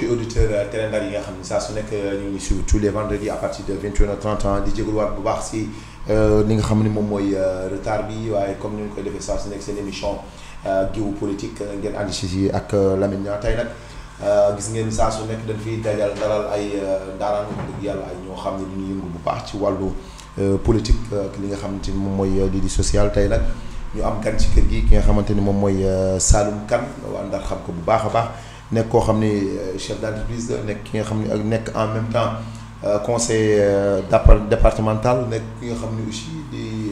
mbokki auditeur Télé Ndar yi nga xam ne saa su nekk ñu ngi suivre tous les vendredis à partir de 21h30 di jégaluwaat bu baax si li nga xam ne moom mooy retard bi waaye comme ni ñu koy defee saa su nekk seen émission géopolitique ngeen ànd si ak Lamine Niang tey nag gis ngeen saa su nekk dañ fiy dalal ay daaraan dëgg yàlla ay ñoo xam ne dañuy yëngu bu baax ci wàllu politique ak li nga xamante ni moom mooy lii di social tey nag ñu am gan ci kër gi ki nga xamante ni moom mooy Saloum Kane waa Ndar xam ko bu baax a baax nekk koo xam ni chef d'entreprise nekk ki nga xam ne ak nekk en même temps conseil départemental nekk ki nga xam ne aussi di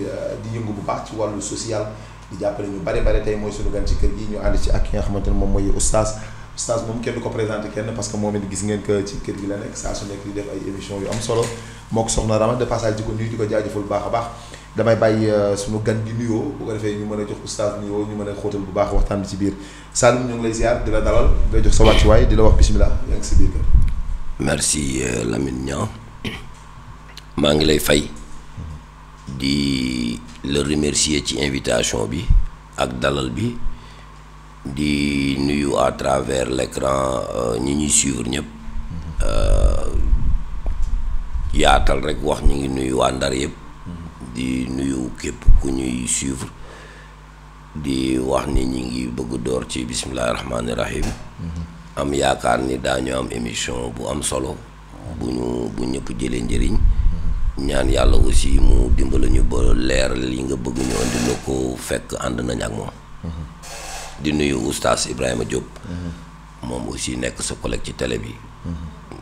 yëngu bu baax ci wàllu social di jàppale ñu bare tey mooy suñu gan ci kër gi ñu ànd ci ak ki nga xamante ni moom mooy oustaz moom kenn du ko présenté kenn parce que moom it gis ngeen que ci kër gi la nekk saa su nekk di def ay émission yu am solo moo ko soxna Rama de passage di ko nuyu di ko jaajëfal bu baax a baax damay bàyyi suñu gan gi nuyoo bu ko defee ñu mën a jox oustaz nuyoo ñu mën a xóotal bu baax waxtaan bi ci biir Saloum ñu ngi lay ziar di la dalal di la jox sa wàccuwaay di la wax bismillah yaa ngi si biir kër. merci Lamine Niang maa ngi lay fay di la remercier ci invitation bi ak dalal bi di nuyu à travers l'écran ñi ñuy suivre ñëpp yaatal rek wax ñu ngi nuyu waa Ndar yëpp di nuyu képp ku ñuy suivre di wax ni ñi ngi bëgg door ci bismillahi rahmaani rahim am yaakaar ni daañu am émission bu am solo bu ñëpp jëlee njëriñ ñaan yàlla aussi mu dimbala ñu ba leer li nga bëgg ñu andi la ko fekk ànd nañ ak moom di nuyu oustaz Ibrahima Diop moom aussi nekk sa collègue ci télé bi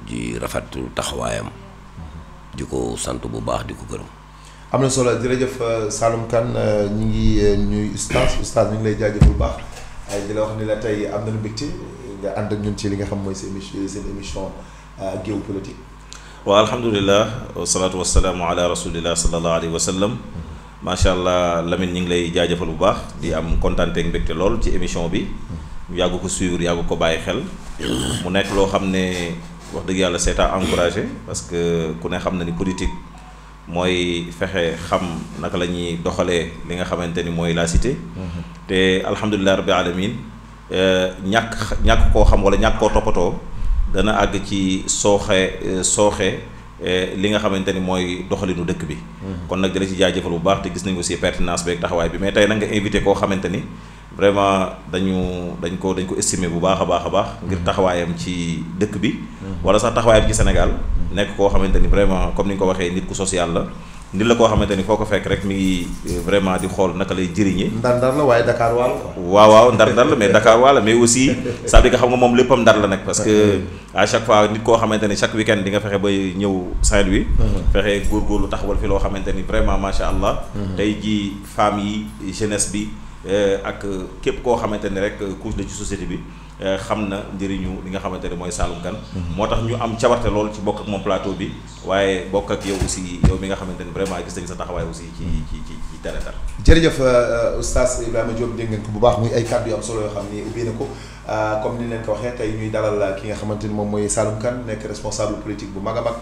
di rafetlu taxawaayam di ko sant bu baax di ko gërëm. am na solo jërëjëf Saloum Kane ñu ngi ñuy oustaz ñu ngi lay jaajëfal bu baax ay di la wax ni la tey am nañu mbégte nga ànd ak ñun ci li nga xam mooy seen émission géopolitique. waaw alhamdulilah wasalaatu wasalaamu ala rasulillah sallallahu alayhi wa sallam macha allah Lamine ñu ngi lay jaajëfal bu baax di am kontaan ak mbégte lool ci émission bi ñu yàgg ko suivre yàgg ko bàyyi xel mu nekk loo xam ne wax dëgg yàlla c'est à encourager parce que ku ne xam na ni politique mooy fexe xam naka la ñuy doxalee li nga xamante ni mooy la cité te alhamdulilah rabbi alamin ñàkk koo xam wala ñàkk koo toppatoo dana àgg ci sooxe li nga xamante ni mooy doxalinu dëkk bi kon nag dina ci jaajëfal bu baax te gis nañu aussi pertinence beeg taxawaay bi mais tey nag nga invité koo xamante ni vraiment dañ ko estimer bu baax a baax ngir taxawaayam ci dëkk bi wala sax taxawaayam ci Sénégal nekk koo xamante ni vraiment comme ni nga ko waxee nit ku social la nit la koo xamante ni foo ko fekk rek mi ngi vraiment di xool naka lay jëriñee. ndar la waaye Dakar waal. waaw ndar la mais Dakar waal mais aussi ça veut dire que xam nga moom léppam ndar la nag parce que à chaque fois nit koo xamante ni chaque week-end di nga fexe ba ñëw Saint-Louis. fexe góorgóorlu taxawal fi loo xamante ni vraiment macha allah. tey jii femmes yi jeunesse bi ak képp koo xamante ni rek couche la ci société bi. xam na njëriñu li nga xamante ne mooy Saloum Kane moo tax ñu am cawarte lool ci bokk ak moom plateau bi waaye bokk ak yow aussi yow mi nga xamante ni vraiment gis nañ sa taxawaay aussi ci Télé Ndar. jërëjëf oustaz Ibrahima Diop dégg ngeen ko bu baax muy ay kàddu yu am solo yoo xam ni ubbi na ko comme ni leen ko waxee tey ñuy dalal ki nga xamante ni moom mooy Saloum Kane nekk responsable politique bu mag a mag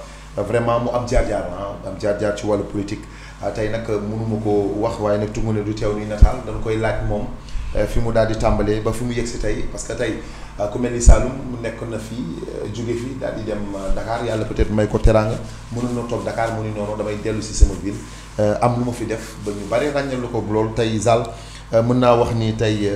vraiment mu am jaar-jaar ci wàllu politique tey nag mënuma ko wax waaye nag tungu ne du teew ni nataal dañ koy laaj moom fi mu daal di tàmbalee ba fi mu yegg si tey parce que tey ku mel ni Saloum mu nekk na fii jóge fi daal di dem Dakar yàlla peut-être may ko teraanga mënul na toog Dakar mu ni noonu damay dellu si sama ville am lu ma fi def ba ñu bari ràññal ko loolu tey Zal mën naa wax ni tey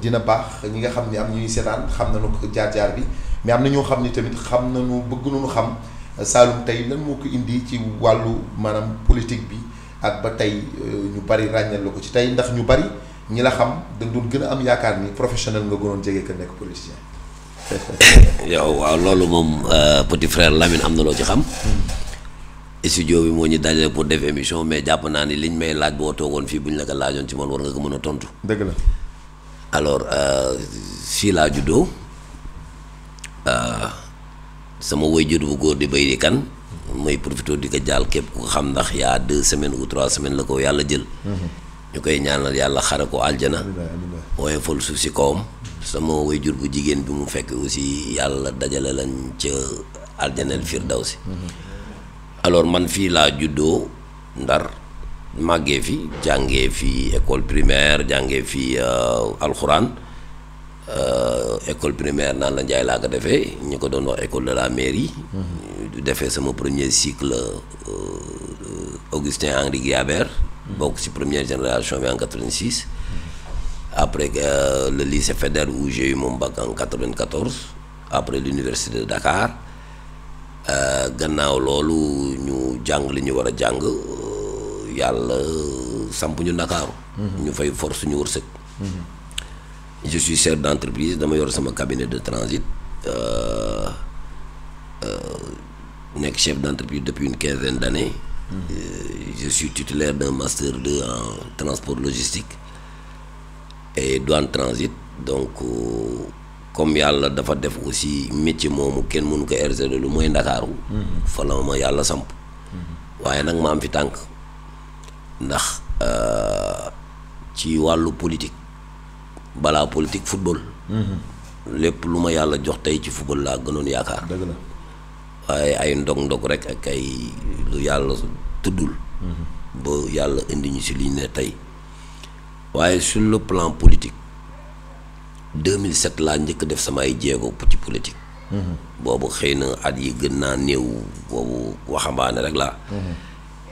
dina baax ñi nga xam ni am ñuy seetaan xam nañu ko jaar-jaar bi mais am na ñoo xam ni tamit xam nañu bëgg nañu xam Saloum tey lan moo ko indi ci wàllu maanaam politique bi ak ba tey ñu bari ràññal ko ci tey ndax ñu bari ñi la xam dañ doon gën a am yaakaar ni professionnel nga gënoon jege ka nekk politicien. yow waaw loolu moom petit frère Lamine am na loo ci xam. studio bi moo ñu dajale pour def émission mais jàpp naa ni liñ may laaj boo toogoon fii bu ñu la ko laajoon ci man war nga ko mën a tontu. dëgg la. alors fii laa juddoo sama waajur bu góor di Baydi Kane mooy profité di ko jaal képp ku xam ndax y a 2 semaines ou 3 semaines la ko yàlla jël. ñu koy ñaanal yàlla xare ko aljana waaye fol suuf si kawam sama waajur bu jigéen bi mu fekk aussi yàlla dajale lañ ca aljanal firdawsi alors man fii laa juddoo Ndar màggee fi jàngee fi école primaire jàngee fi alxuraan école primaire naan la Njaay laa ko defee ñu ko doon wax école de la mairie. du defee sama premier cycle Augustin Henri Guillabert. bokk ci première génération bi en 86. après le lycée Faidherbe où j'ai eu mon bac en 94. après l'université de Dakar. gannaaw loolu ñu jàng li ñu war a jàng yàlla samp ñu Ndakaaru. ñu fay force ñu wërsëg. je suis chef d'entreprise dama yor sama cabinet de transit nekk chef d'entreprise depuis une quinzaine d'années. Je suis titulaire d'un master 2 en transport logistique et douane transit donc comme yàlla dafa def aussi métier moomu kenn mënu ko exercer lu mooy Ndakaaru fa la ma yàlla samp waaye nag ma am fi tànk ndax ci wàllu politique balaa politique football lépp lu ma yàlla jox tey ci football laa gënoon yaakaar dëgg la waaye ay ndog-ndog rek ak ay lu yàlla tuddul ba yàlla indi ñu si li ñu ne tey waaye sur le plan politique 2007 laa njëkk def sama ay jéego ci politique boobu xëy na at yi gën naa néew boobu waxambaane rek laa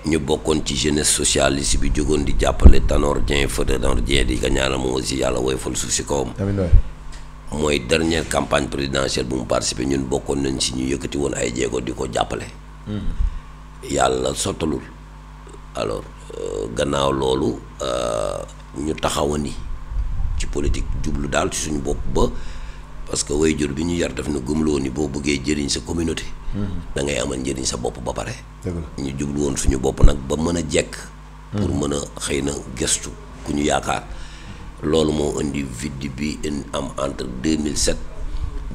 ñu bokkoon ci jeunesse socialiste bi jógoon di jàppale Tanor Dieng Fodé Tanor Dieng di ko ñaanal moom aussi yàlla woyofal suuf si kawam mooy dernière campagne présidentielle bu mu participé ñun bokkoon nañ si ñu yëkkati woon ay jéego di ko jàppale yàlla sottalul alors gannaaw loolu ñu taxawandi ci politique jublu daal ci suñu bopp ba parce que waajur bi ñu yar def na gëmloo ni boo bëggee jëriñ sa communauté da ngay amal njëriñ sa bopp ba pare ñu jublu woon suñu bopp nag ba mën a jekk pour mën a xëy na gëstu ku ñu yaakaar loolu moo indi vide bi am entre 2007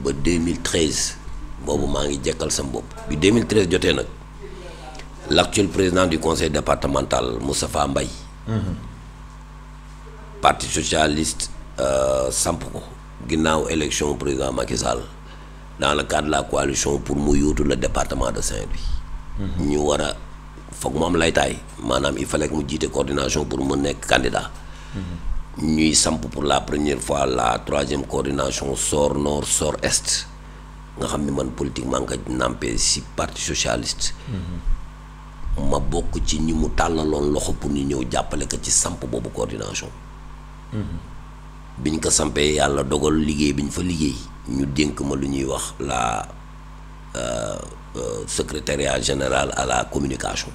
ba 2013 boobu maa ngi jekkal sa bopp bi 2013 jotee nag l'actuel président du conseil départemental Moustapha Mbaye parti socialiste samp ko ginnaaw élection président Macky Sall dans le cadre de la coalition pour mu yóotu le département de Saint-Louis ñu war a foog mu am laytaay maanaam il fallait que mu jiite coordination pour mu nekk candidat ñuy samp pour la première fois la 3e coordination Sor Nord Sor Est nga xam ni man politique maa ngi ko nampé si parti socialiste ma bokk ci ñi mu tàllaloon loxo pour ñu ñëw jàppale ko ci samp boobu coordination biñ ko sampee yàlla dogal liggéey bi ñu fa liggéey ñu dénk ma lu ñuy wax la secrétariat général à la communication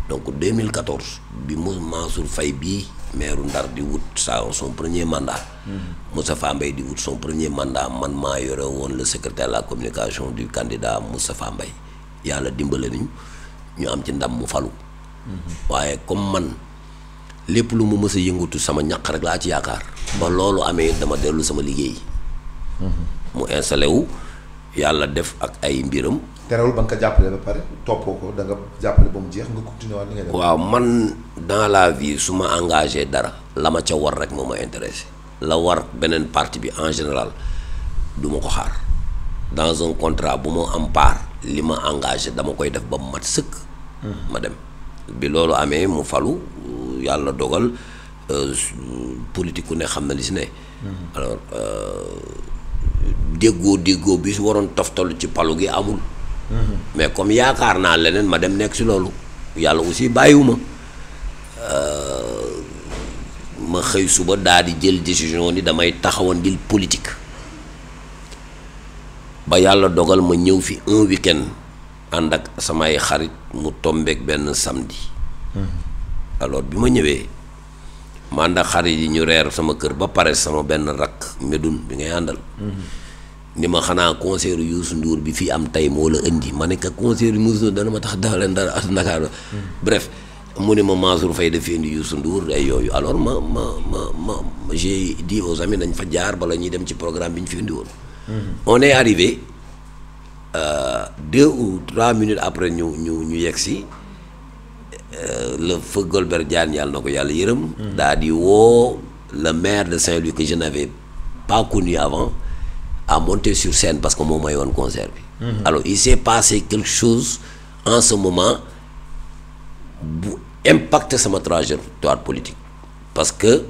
donc 2014 bi Mansour Faye bii maire Ndar di wut son premier mandat Moustapha Mbaye di wut son premier mandat man maa yore woon le secrétaire à la communication du candidat Moustapha Mbaye yàlla dimbale nañu ñu am ci ndam mu falu waaye comme man lépp lu mu mës a yëngatu sama ñaq rek laa ci yaakaar ba loolu amee dama dellu sama liggéey mu installé wu yàlla def ak ay mbiram terewul ba nga ko jàppale ba pare toppoo ko da nga jàppale ba mu jeex nga continuer waat li ngay def waaw man dans la vie su ma engagé dara la ma ca war rek moo ma intéressé la war beneen partie bi en général du ma ko xaar dans un contrat bu ma am part li ma engagé dama koy def ba mu mat sëkk ma dem bi loolu amee mu falu yàlla dogal politique ku ne xam na li si ne alors déggoo bi su waroon toftalu ci palu gi amul mais comme yaakaar naa leneen ma dem nekk si loolu yàlla aussi bàyyiwuma ma xëy suba daal di jël décision ni damay taxawandil politique ba yàlla dogal ma ñëw fi un week-end ànd ak samay xarit mu tombeek benn samedi alors bi ma ñëwee ma ànd ak xarit yi ñu reer sama kër ba pare sama benn rakk Médoune bi ngay àndal ni ma xanaa concert Youssou Ndour bi fii am tey moo la indi ma ne que concert Youssou Ndour dana ma tax dafa leen dara at Dakar bref mu ne ma Mansour Faye dafay indi Youssou Ndour ay yooyu alors ma j'ai dit aux amis nañ fa jaar bala ñuy dem ci programme bi ñu fi indi woon on est arrivé 2 ou 3 minutes après ñu yegg si le feu Golbert Diagne yàlla na ko yàlla yërëm daa di woo le maire de Saint-Louis que je n'avais pas connu avant à monter sur scène parce que moom may woon concert bi alors il s'est passé quelque chose en ce moment bu impacté sama trajectoire politique parce que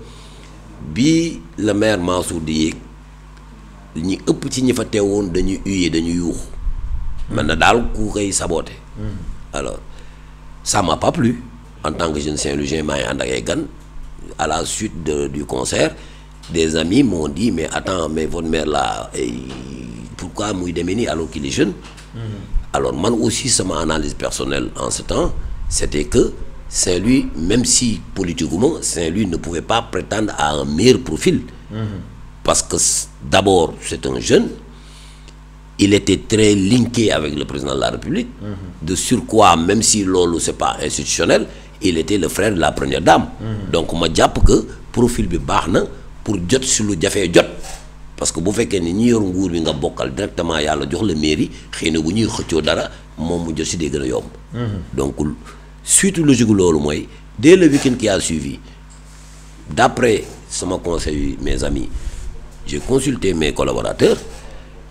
bi le maire Mansour di yéeg ñi ëpp ci ñi fa teewoon dañuy huer dañuy yuuxu. maintenant daal ku koy saboté. alors ça m'a pas plu en tant que jeune Saint-Louisien maa ngi ànd ak ay gan à la suite du concert des amis m'ont dit mais attends mais votre mère là pourquoi muy demee nii alors qu'il est jeune. alors man aussi sama analyse personnelle en ce temps c'était que Saint-Louis même si politiquement Saint-Louis ne pouvait pas prétendre à un meilleur profil. Parce que d'abord c'est un jeune. Il était très linké avec le président de la République. De surcroît, même si loolu c'est pas institutionnel, il était le frère de la première dame. Donc ma jàpp que profil bi baax na pour jot si lu jafee jot. parce que bu fekkee ni ñi yor nguur bi nga bokkal directement yàlla jox la mairie xëy na bu ñuy xëccoo dara moom mu jot si day gën a yomb. donc suite logique loolu mooy dès le week-end qui a suivi d'après sama conseil mes amis j'ai consulté mes collaborateurs.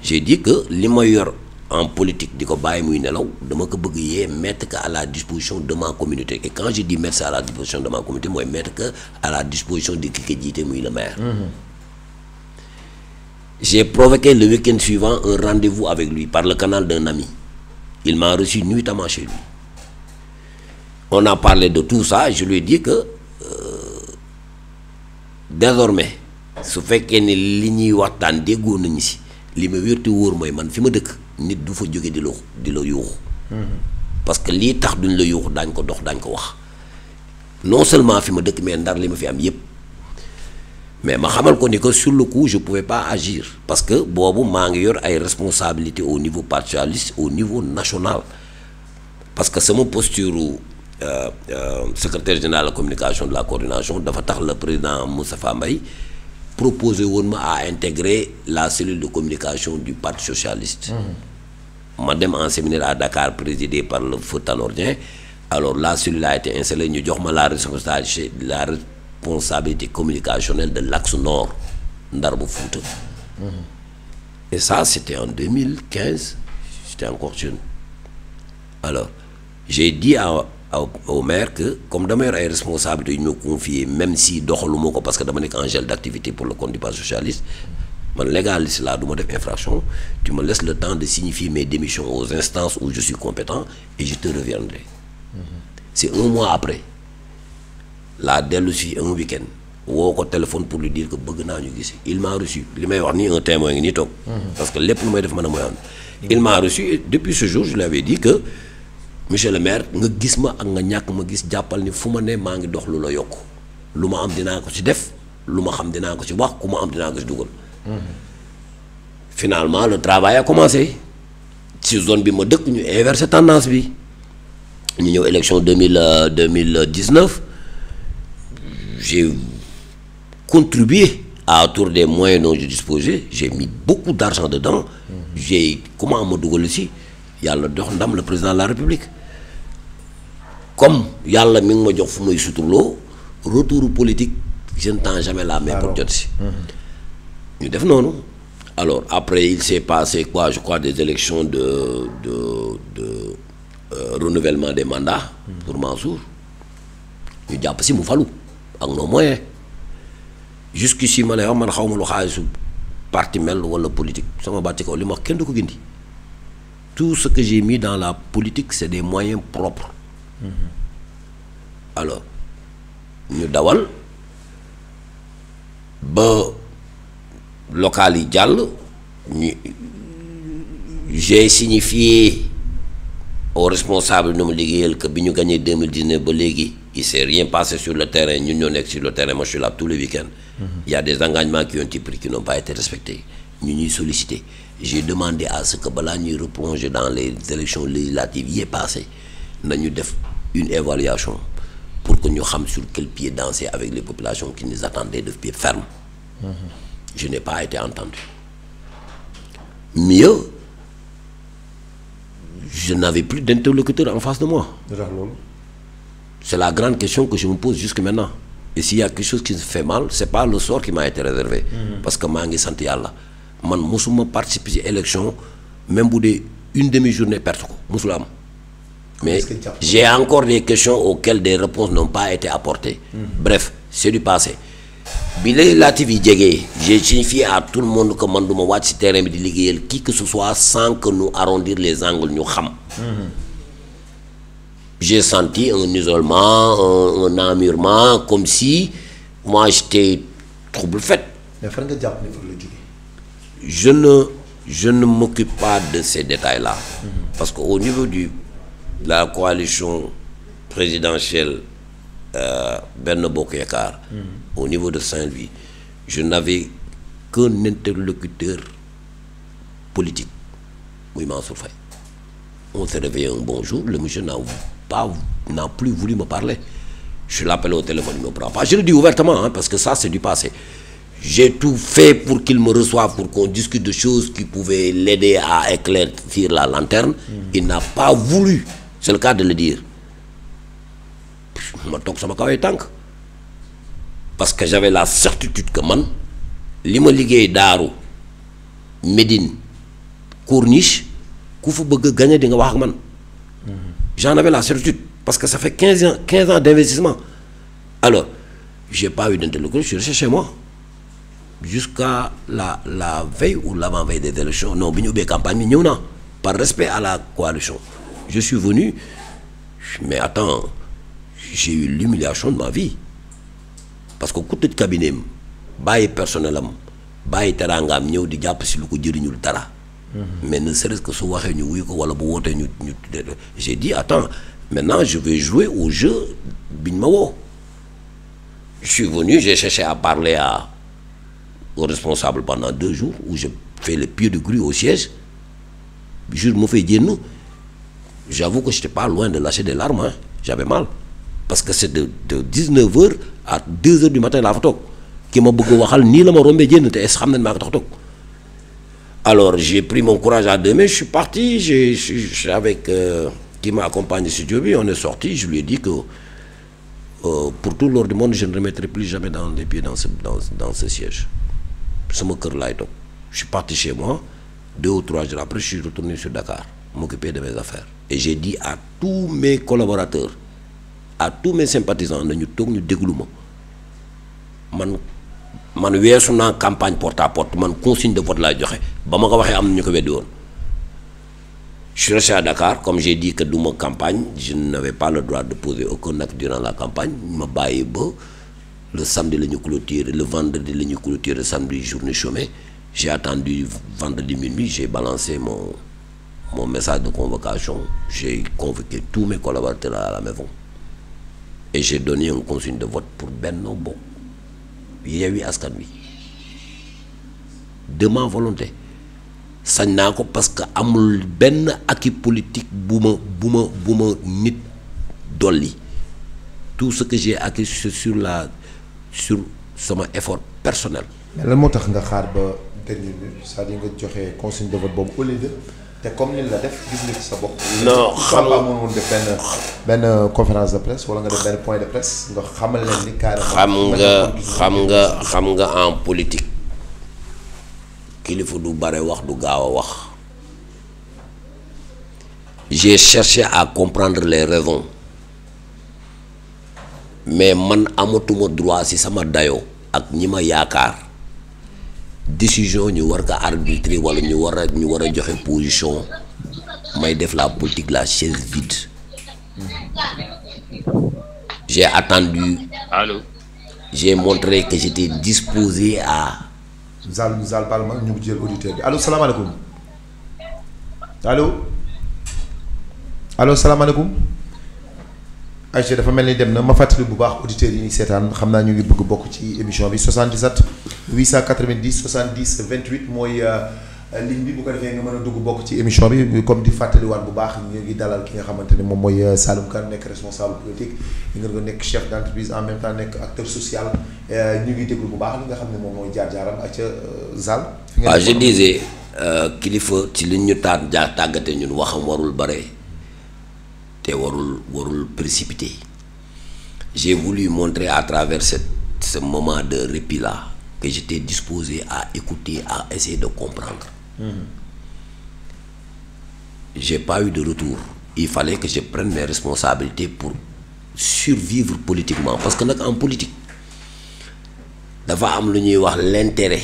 J'ai dit que li ma yor en politique di ko bàyyi muy nelaw dama ko bëgg yee mettre que à la disposition de ma communauté et quand je dis mettre ça à la disposition de ma communauté mooy mettre que à la disposition de ki ko jiite muy le maire. J'ai provoqué le week-end suivant un rendez-vous avec lui par le canal d'un ami. Il m'a reçu nuitamment chez lui. On a parlé de tout ça, je lui ai dit que désormais su fekkee ne li ñuy waxtaan déggoo nañu si. li ma wérte wóor mooy man fi ma dëkk nit du fa jóge di la yuuxu parce que lii tax duñ la yuuxu daañ ko dox daañ ko wax non seulement fi ma dëkk mais Ndar li ma fi am yépp mais ma xamal ko ni que sur le coup je pouvais pas agir parce que boobu maa ngi yor ay responsabilités au niveau parti socialiste au niveau national parce que sama posture secrétaire général de la communication de la coordination dafa tax le président Moustapha Mbaye proposé woon ma à intégrer la cellule de communication du Parti socialiste. ma dem en séminaire à Dakar présidé par le feu Tanor Dieng alors la cellule a été installée ñu jox ma la responsabilité communicationnelle de l'axe nord Ndar bu Fouta. et ça c'était en 2015 j'étais encore jeune alors j'ai dit au maire que comme dama yor ay responsabilités yu ñu confié même si doxaluma ko parce que dama nekk en gel d'activité pour le compte du Parti socialiste man légaliste laa du ma def infraction tu me laisses le temps de signifier mes démissions aux instances où je suis compétent et je te reviendrai. C'est un mois après laa dellu si un week-end woo ko téléphone pour lui dire que bëgg naa ñu gis il m'a reçu li may wax nii un témoin ngi nii toog. parce que lépp lu may def mën a mooy am. il m'a reçu et depuis ce jour je lui avais dit que monsieur le maire nga gis ma ak nga ñàkk ma gis jàppal ni fu ma ne maa ngi dox lu la yokk lu ma am dinaa ko ci def lu ma xam dinaa ko ci wax ku ma am dinaa ko ci dugal. Finalement le travail a commencé ci zone bi ma dëkk ñu inversé tendance bi ñu ñëw élection 2019 j'ai contribué à autour des moyens dont je disposais j'ai mis beaucoup d'argent dedans. j'ai comment ma dugal si yàlla dox ndam le président de la République. comme yàlla mi ngi ma jox fu may suturloo retour politique je ne tends jamais la main pour jot si. ñu def noonu alors après il s'est passé quoi je crois des élections de renouvellement des mandats. pour Mansour ñu jàpp si mu falu ak nos moyens jusqu'ici ma lay wax man xaw ma lu xaalisu parti mel wala politique sama baat ci kaw li ma wax kenn du ko gindi. Tout ce que j'ai mis dans la politique c'est des moyens propres. alors ñu dawal ba local yi jàll ñu j'ai signifié aux responsables nu mu liggéeyal que bi ñu gagné 2019 ba léegi il s'est rien passé sur le terrain ñun ñoo nekk sur le terrain moi je suis là tous les week-ends. Il y a des engagements qui ont été pris qui n'ont pas été respectés ñu ñuy sollicité. J'ai demandé à ce que balaa ñuy replonger dans les élections législatives yi passé nañu def une évaluation pour que ñu xam sur quel pied danser avec les populations qui nous attendaient de pied ferme. Je n'ai pas été entendu. Mieux, je n'avais plus d'interlocuteur en face de moi. C'est la grande question que je me pose jusque maintenant. Et s'il y a quelque chose qui se fait mal, c'est pas le sort qui m'a été réservé. Parce que maa ngi sant yàlla man mosuma participer ci élection même bu dee une demi-journée perte ko mosula am. mais j'ai encore des questions auxquelles des réponses n'ont pas été apportées. Bref c'est du passé bi législative yi jegee j'ai signifié à tout le monde que man du ma wàcc ci terrain bi di liggéeyal qui que ce soit sans que nous arrondir les angles ñu xam. J'ai senti un isolement un emmurement comme si moi j'étais trouble fait. mais fan nga jàpp ne fa la jógee. je ne m'occupe pas de ces détails-là. Parce qu'au niveau de la coalition présidentielle Benno Bokk Yakaar, au niveau de Saint-Louis, je n'avais qu'un interlocuteur politique, muy Mansour Faye. On s'est réveillé un bon jour, le monsieur n'a plus voulu me parler. Je l'appelle au téléphone, il ne me prend pas. Je le dis ouvertement, hein, parce que ça c'est du passé. J'ai tout fait pour qu'il me reçoive, pour qu'on discute de choses qui pouvaient l'aider à éclaircir la lanterne. Il n'a pas voulu, c'est le cas de le dire. Ma toog sama kaw ay tànk parce que j'avais la certitude que man li ma liggéey Daaru Médine Corniche ku fa bëgg a gagner di nga wax ak man. J'en avais la certitude parce que ça fait 15 ans d'investissement. Alors j'ai pas eu d'interlocuteur, je suis resté chez moi jusqu'à la veille ou l'avant-veille des élections. Non, bi ñu ubbee campagne bi ñëw naa par respect à la coalition. Je suis venu, mais attends, j'ai eu l'humiliation de ma vie parce que ku tëj cabinet am bàyyi personnel am bàyyi teraangaam ñëw di jàpp si lu ko jëriñul dara. Mais ne serait-ce que su waxee ñu wuyu ko wala bu wootee ñu j'ai dit attends, maintenant je vais jouer au jeu bi ñu ma woo. Je suis venu, j'ai cherché à parler au responsable pendant 2 jours où je fais le pied de grue au siège. Jour mu fay génn, j'avoue que j'étais pas loin de lâcher des larmes, hein. J'avais mal parce que c'est de 19h à 2h du matin laa fa toog ki ma bëgg waxal nii la ma rombee génn te xam nañ maa ko tax toog. Alors j'ai pris mon courage à deux mains, je suis parti, je suis avec qui m'a accompagné sur studio bi, on est sorti, je lui ai dit que pour tout l'or du monde je ne remettrai plus jamais dans les pieds dans ce siège. Sama kër laay toog. Je suis parti chez moi, 2 ou 3 jours après je suis retourné sur Dakar m'occuper de mes affaires. Et j'ai dit à tous mes collaborateurs, à tous mes sympathisants nañu toog ñu déglu ma man weesu naa campagne porte à porte, man consigne de vote laay joxe ba ma ko waxee am na ñu ko weddi woon. Je suis resté à Dakar, comme j'ai dit que du ma campagne je n'avais pas le droit de poser aucun acte durant la campagne. Ma bàyyi ba le samedi la ñu clôturer, le vendredi la ñu clôturer, le samedi journée chômée. J'ai attendu vendredi minuit, j'ai balancé mon message de convocation, j'ai convoqué tous mes collaborateurs à la maison et j'ai donné une consigne de vote pour Benno Bokk Yewwi Askan Wi de ma volonté. Sañ naa ko parce que amul benn acquis politique bu ma nit dolli. Tout ce que j'ai acquis sur sama effort personnel. mais lan moo tax nga xaar ba dernière minute c'est-à-dire nga joxe consigne de vote boobu au lieu de te comme ni la def gis nga ci sa bopp. non xam nga mënoon def benn conférence de presse wala nga def benn point de presse nga xamal leen ni carrément. xam nga en politique kilifa du bare wax du gaaw a wax. J'ai cherché à comprendre les raisons mais man amatuma droit ci sama dayoo ak ñi ma yaakaar décision ñu war ko arbitrer wala ñu war a joxe position may def la politique la chaise vide. J'ai attendu. Allô. J'ai montré que j'étais disposé à. Zal Balma ñu ngi jël auditeur bi allo salaamaaleykum allo salaamaaleykum. Aïcha dafa mel ni dem na ma fàttali bu baax auditeurs yi ñuy seetaan xam naa ñu ngi bëgg bokk ci émission bi 77 890 70 28 mooy ligne bi bu ko defee nga mën a dugg bokk ci émission bi comme di fàttaliwaat bu baax ñu ngi dalal ki nga xamante ne moom mooy Saloum Kane nekk responsable politique nga ko nekk chef d'entreprise en même temps nekk acteur social ñu ngi déglu bu baax li nga xam ne moom mooy jaar-jaaram ak ca Zal. waaw je disais kilifa ci li ñu tàggate ñun waxam warul bare. te warul précipiter. J'ai voulu montrer à travers ce moment de répit là que j'étais disposé à écouter, à essayer de comprendre. J'ai pas eu de retour. Il fallait que je prenne mes responsabilités pour survivre politiquement parce que nag en politique dafa am lu ñuy wax l'intérêt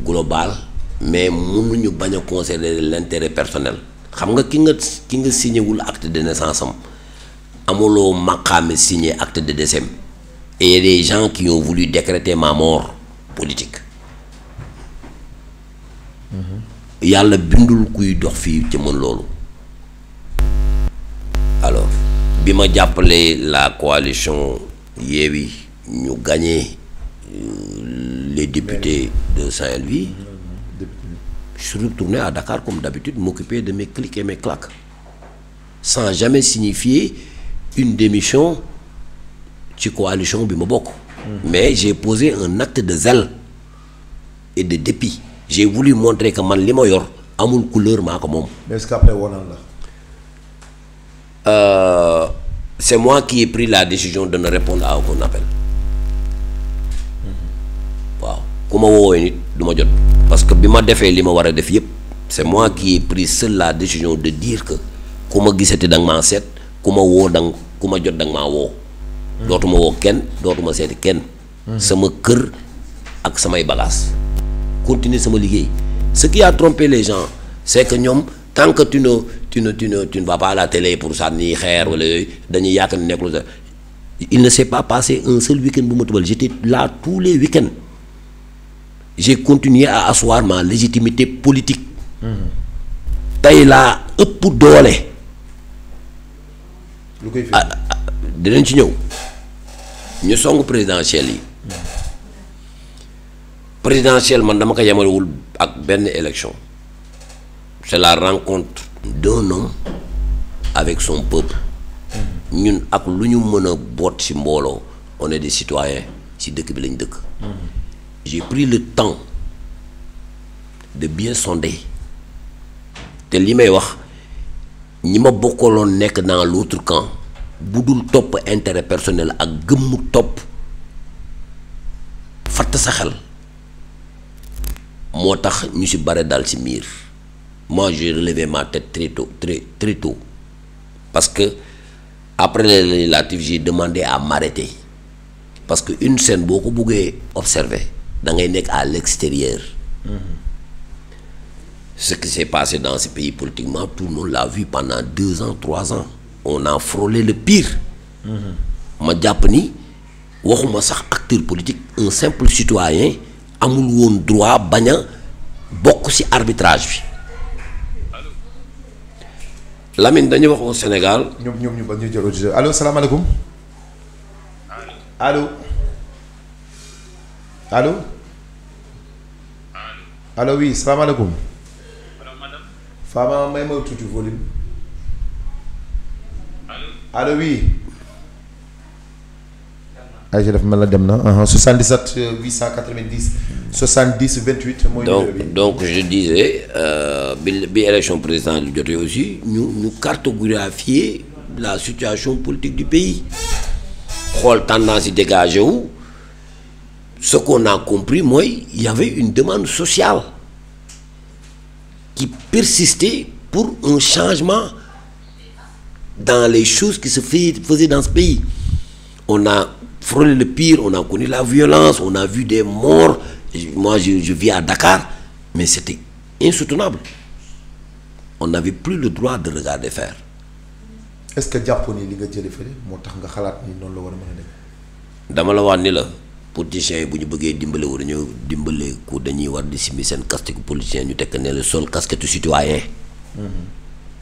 global mais mënuñu bañ a considérer l'intérêt personnel. xam nga ki nga signé wul acte de naissance am amuloo maqaame signé acte de décès et il y a des gens qui ont voulu décréter ma mort politique. yàlla bindul kuy dox fii ci mën loolu. alors bi ma jàppalee la coalition Yewwi ñu gagné les députés de Saint-Louis. Je suis retourné à Dakar comme d'habitude m'occuper de mes clics et mes claques sans jamais signifier une démission ci coalition bi ma bokk. Mais j'ai posé un acte de zèle et de dépit. J'ai voulu montrer que man li ma yor amul couleur maa ko moom. Mais est-ce qu'après wonan la. C'est moi qui ai pris la décision de ne répondre à aucun appel. waaw ku ma woowee nit du ma jot. parce que bi ma defee li ma war a def yëpp c'est moi qui ai pris seul la décision de dire que ku ma gisati da nga maa seet ku ma woo ku ma jot da nga maa woo. dootuma woo kenn dootuma seeti kenn. sama kër ak samay bagages. continuer sama liggéey. Ce qui a trompé les gens c'est que ñoom tant que tu ne vas pas à la télé pour sànni xeer wala yooyu dañuy yaakaar ne nekkul sax il ne s'est pas passé un seul week-end bu ma tubal j'étais là tous les week-ends. J'ai continué à asseoir ma légitimité politique. tey laa ëpp doole. lu koy fi dinañ ci ñëw ñu song présidentielle yi. présidentielle man dama ko yemalewul ak benn élection. c'est la rencontre d'un homme avec son peuple. ñun ak lu ñu mën a boot ci mbooloo on est des citoyens ci dëkk bi lañ dëkk. J'ai pris le temps de bien sonder te li may wax ñi ma bokkaloon nekk dans l'autre camp bu dul topp intérêt personnel ak gëmmu topp fatt sa xel moo tax ñu ci bare dal ci miir. Moi j'ai relevé ma tête très tôt parce que après les législatives j'ai demandé à m'arrêter parce que une scène boo ko buggee observer da ngay nekk à l'extérieur. Ce qui s'est passé dans ce pays politiquement tout le monde l'a vu pendant 2 ans 3 ans on a frôlé le pire. ma jàpp ni waxuma sax acteur politique un simple citoyen amul woon droit bañ a bokk ci arbitrage bi. Lamine dañuy wax au Sénégal. ñoom ñu ba ñu jël allo salaamaaleykum. allo. allo. allo oui salaamaaleykum. Fama may ma tuuti volume. allo oui. ay def mel na dem na 77 890 70 28. mooy donc je disais bi élection présidentielle lu jotee aussi ñu cartographier la situation politique du pays xool tendance yi dégagé wu ce qu'on a compris mooy il y avait une demande sociale qui persistait pour un changement dans les choses qui se faisaient dans ce pays. On a frôlé le pire, on a connu la violence, on a vu des morts. Moi, je vis à Dakar, mais c'était insoutenable. On n'avait plus le droit de regarder faire. Est-ce que jàppoon ni li nga jëlee fële moo tax nga xalaat ni noonu la war a mën a dem. dama la wax ni la politiciens yi bu ñu bëggee dimbale wu dañoo dimbale ko dañuy war di simi seen casquette politicien ñu tekk ne la sol casquette citoyen.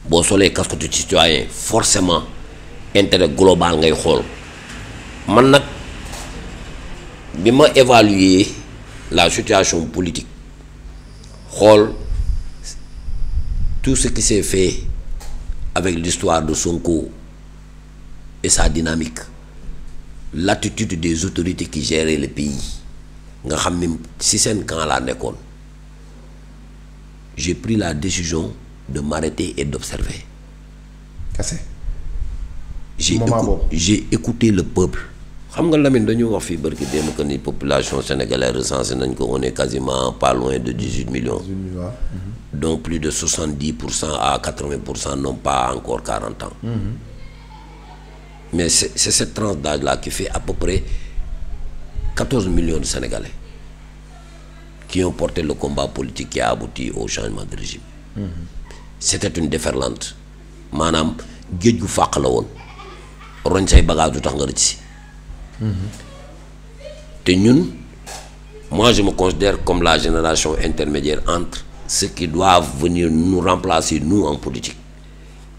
boo solee casquette citoyen forcément intérêt global ngay xool. man nag bi ma évaluer la situation politique xool tout ce qui s'est fait avec l'histoire de Sonko et sa dynamique l'attitude des autorités qui géraient le pays nga xam ni ci seen camp laa nekkoon j'ai pris la décision de m'arrêter et d'observer. J'ai écouté le peuple. xam nga Lamine dañu wax fii barki démb que ni population sénégalaise recensée nañ ko on est quasiment pas loin de 18 millions. Donc plus de 70% à 80% n'ont pas encore 40 ans. Mais c'est cette tranche d'âge là qui fait à peu près 14 millions de Sénégalais. qui ont porté le combat politique qui a abouti au changement de régime. C'était une déferlante maanaam géej gu fàq la woon roñ say bagage du tax nga rëcc si te ñun moi je me considère comme la génération intermédiaire entre ceux qui doivent venir nous remplacer nous en politique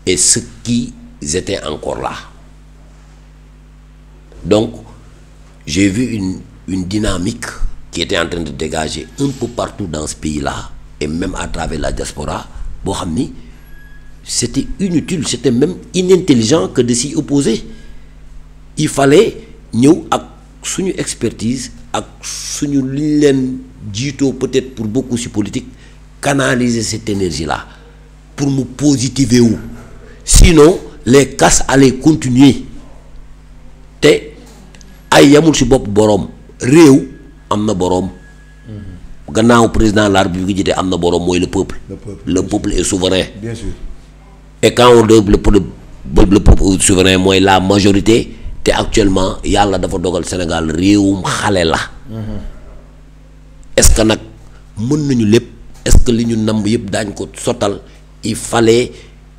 et ceux qui étaient encore là. Donc j'ai vu une dynamique qui était en train de dégager un peu partout dans ce pays-là et même à travers la diaspora boo xam ni c'était inutile, c'était même inintelligent que de s'y opposer. Il fallait ñëw ak suñu expertise ak suñu li ñu leen jiitoo peut-être pour beaucoup ci politique canaliser cette énergie-là pour mu positiver wu sinon les casses allaient continuer te ay yamul ci bopp boroom réew am na boroom gannaaw président de la République jiite am na boroom mooy le peuple. Le peuple est souverain. Bien sûr. Et quand on dit le peuple souverain mooy la majorité te actuellement yàlla dafa dogal Sénégal réewum xale la. Est-ce que nag mën nañu lépp est-ce que li ñu namb yëpp daañ ko sottal il fallait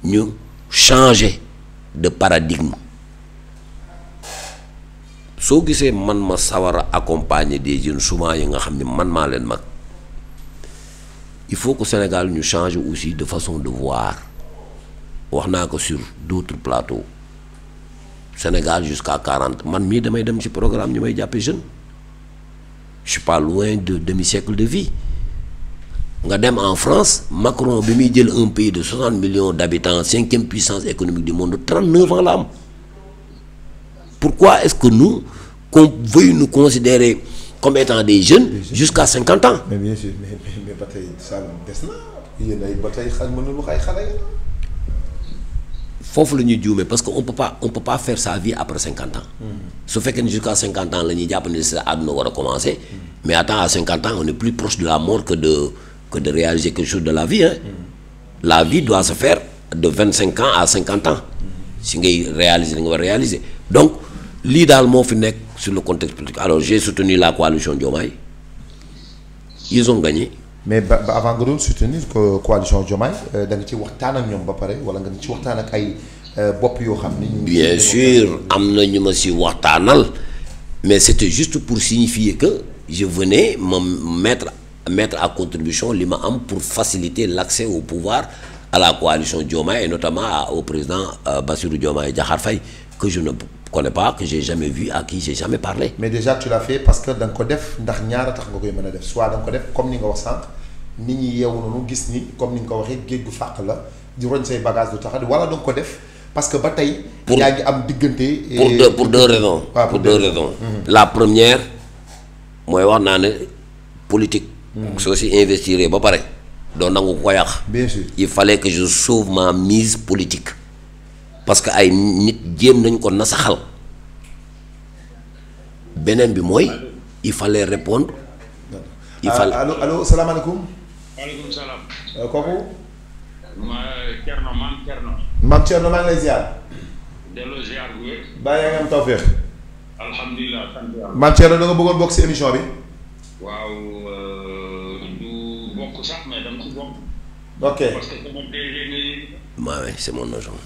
ñu changer de paradigme. Soo gisee man ma sawar a accompagner des jeunes souvent yi nga xam ne man maa leen mag il faut que Sénégal ñu change aussi de façon de voir wax naa ko sur d'autres plateaux Sénégal jusqu'à 40 man mii damay dem ci programme ñu may jàppe jeune je suis pas loin de demi-siècle de vie nga dem en France Macron bi muy jël un pays de 60 millions d'habitants 5e puissance économique du monde 39 ans la am. Pourquoi est-ce que nous qu'on veuille nous considérer comme étant des jeunes jusqu'à 50 ans? Mais bien sûr, mais ba tey ça des na yéen ay ba tey xel mënul wax ay xale yi. Foofu la ñuy juumee parce que on peut pas faire sa vie après 50 ans. su fekkee ne jusqu'à 50 ans la ñuy jàpp ne c'est àdduna war a commencer. Mais attends, à 50 ans on est plus proche de la mort que de réaliser quelque chose de la vie hein. La vie doit se faire de 25 ans à 50 ans. si ngay réaliser li nga war a réaliser donc. lii daal moo fi nekk sur le contexte politique alors j'ai soutenu la coalition Diomaye ils ont gagné. mais ba avant nga doon soutenir coalition Diomaye da nga ci waxtaan ak ñoom ba pare wala nga ci waxtaan ak ay bopp yoo xam ni. bien sûr am na ñu ma si waxtaanal mais c'était juste pour signifier que je venais me mettre à contribution li ma am pour faciliter l'accès au pouvoir à la coalition Diomaye et notamment au président Bassirou Diomaye Diakhar Faye que je ne connais pas, que j'ai jamais vu, à qui j'ai jamais parlé. Mais déjà tu l'as fait parce que da nga ko def ndax ñaara tax nga koy mën a def soit da nga ko def comme ni nga wax sànq nit ñi yeewu noonu gis ni comme ni nga ko waxee géej gu fàq la di roñ say bagage du tax wala da nga ko def parce que ba tey. yaa ngi am diggante. pour deux raisons. waaw pour deux raisons. La première mooy wax naa ne politique. soo si investir ba pare doo nangu ko yàq. Bien sûr. Il fallait que je sauve ma mise politique. parce que ay nit jéem nañ ko nasaxal beneen bi mooy il fallait répondre. il fallait allo salaamaaleykum. waaleykum salaam. kooku. Thierno maam Thierno. maam Thierno maa ngi lay ziar. delloo ziar bu wér. bàyyi nga am tawféex. alhamdulilah sant yàlla. maam Thierno da nga bëggoon bokk ci émission bi. waaw du bokk sax mais dama ci bokk. ok parce que sama DG nga. oui c'est mon agent.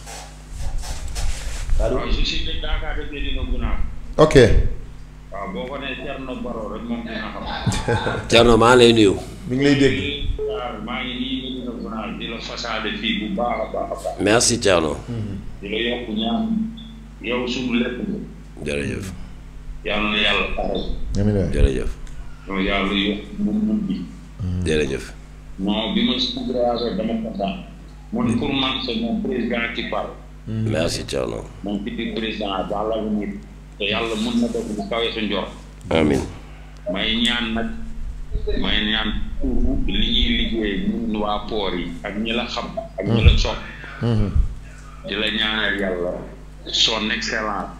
allo waaw je suis de Dakar de Médina Gounass. ok. waaw boo ko nee Thierno Baro rek moom dina xam. Thierno maa lay nuyu. mi ngi lay dégg. maa ngi nii Médina Gounass di la façade fii bu baax a baax a baax. merci Thierno. di la yokk ñaan yow suñu lépp. jërëjëf. yàlla na yàlla taxaw. amiin jërëjëf. yow yàlla yokk mun bi. jërëjëf. non bi ma si dama kontaan. man pour man c'est mon président qui parle. merci Thierno. moom fi di président dans l'avenir te yàlla mën na def bu kawee sa njor. amiin. may ñaan nag may ñaan pour li ñuy liggéey ñun waa port yi ak ñi la xam ak ñi la sopp di la ñaanal yàlla son excellence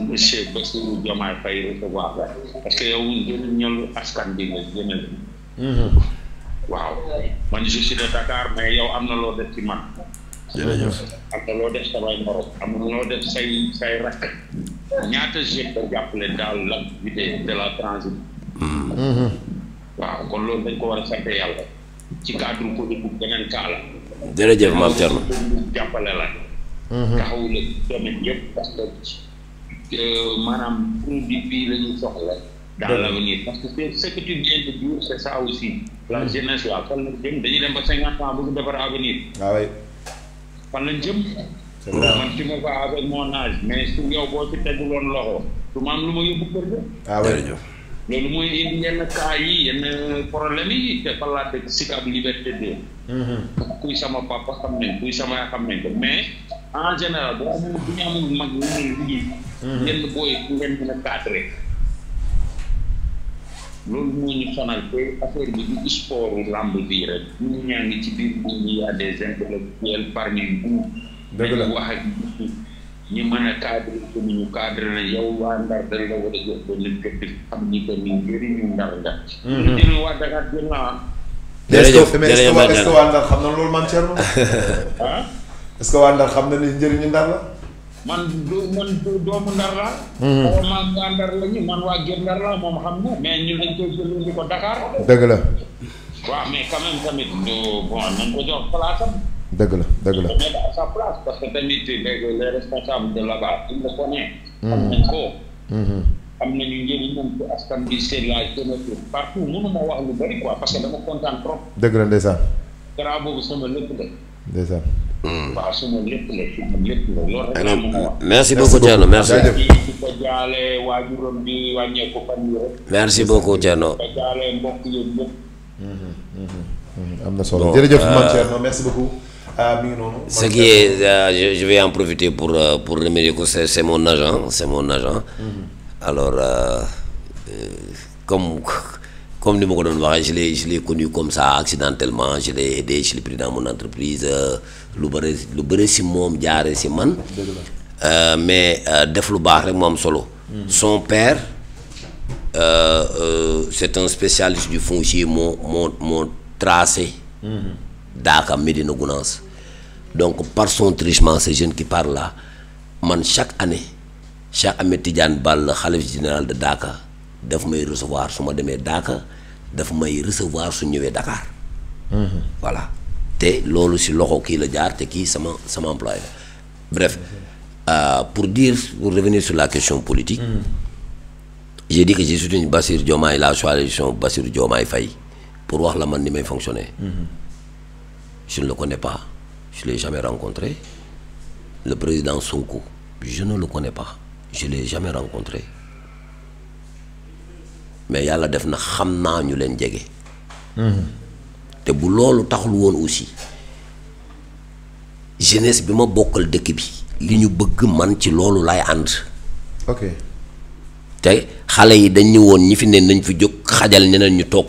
monsieur Bassirou Diomaye Faye recevoir la parce que yow gën ñëlu askan bi nga gënal waaw man je suis de Dakar mais yow am na loo def ci man. jërëjëf. am na loo def samay morom am na loo def say rakk ñaata jeune da jàppale dans l'activité de la transit. waaw waaw kon loolu dañ ko war a sant yàlla ci cadre politique beneen cas la. jërëjëf maam Thierno. jàppale la. taxawu la domaine yëpp parce que maanaam produit bii la ñuy soxla. dans l'avenir parce que ce que tu viens de dire c'est ça aussi. la jeunesse là fan lañ jëm dañuy dem ba 50 ans bëgg defar avenir. waaw oui. fan lañ jëm. c'est vrai man tu me vois avec mon âge mais su yow boo ci teguloon loxo du ma am lu ma yóbbu kër ga. waaw oui. loolu mooy indi yenn cas yi yenn problème yi te fan laa dëkk Sicap Liberté 2. kuy sama papa xam nañ kuy sama yaa xam nañ ko mais en général boo amul bu ñu amul mag ñu ne liggéey. yenn booy ngeen mën a cadré. loolu moo ñu sonal te affaire bi du sport lamb bii rek ñu ñaa ngi ci biir nit ñi y a des intellectuels parmi vous. dëgg la wax ak ñi mën a cadré ko ni ñu cadré na yow waa Ndar dañ la war a jox benn gëdd xam ni que ni njëriñu Ndar nga. ñu waa Dakar jël naa. jërëjëf est-ce que waa Ndar xam na loolu man Thierno. ah. est-ce que waa Ndar xam na ni njëriñu Ndar la. man doomu Ndar laa. xaw ma waa Ndar la ñu man waa Guet Ndar laa moom xam na mais ñun dañ koy jëlee ko Dakar. dëgg la. waaw mais quand même tamit bon nañ ko jox place am. dëgg la dëgg la. mettre à sa place parce que tamit les responsables de là-bas ils le connaissent. xam nañ ko. am nañu njëriñam ci askan bi c'est la jeunesse partout mënuma wax lu bari quoi parce que dama kontaan trop. dëgg la ndeysaan. garab boobu sama lépp la. ndeysaan. waaw sama lépp la sama lépp la loolu rek laa mën a wax. merci beaucoup Thierno merci. di ko jaale waajuram bi wàññeeku fan yi rek. merci beaucoup Thierno. di ko jaale mbokk yooyu yëpp. am na solo jërëjëf man Thierno merci beaucoup. mi ngi noonu. Ce qui est je vais en profiter pour remercier que c'est mon agent. Alors comme ni ma ko doon waxee je l'ai connu comme ça accidentellement je l'ai aidé je l'ai pris dans mon entreprise lu bëri si moom jaare si man. mais def lu baax rek moo am solo. son père c'est un spécialiste du foncier moo tracé. Daaka Médina Gounass. Donc par son truchement ce jeune qui parle là man chaque année Cheikh Ahmed Tidiane Ball khalife général de Daaka daf may recevoir su ma demee Daaka daf may recevoir su ñëwee Dakar. Voilà te loolu si loxo kii la jaar te kii sama employé la. Bref pour revenir sur la question politique. J'ai dit que je soutiens Bassirou Diomaye la coalition Bassirou Diomaye Faye pour wax la man ni may fonctionner. Je ne le connais pas, je ne l'ai jamais rencontré. Le président Sonko, je ne le connais pas, je ne l'ai jamais rencontré. Mais yàlla def na xam naa ñu leen jege. te bu loolu taxul woon aussi jeunesse bi ma bokkal dëkk bi li ñu bëgg man ci loolu laay ànd. ok te xale yi dañ ni woon ñi fi ne nañ fi jóg xajal ñeneen ñu toog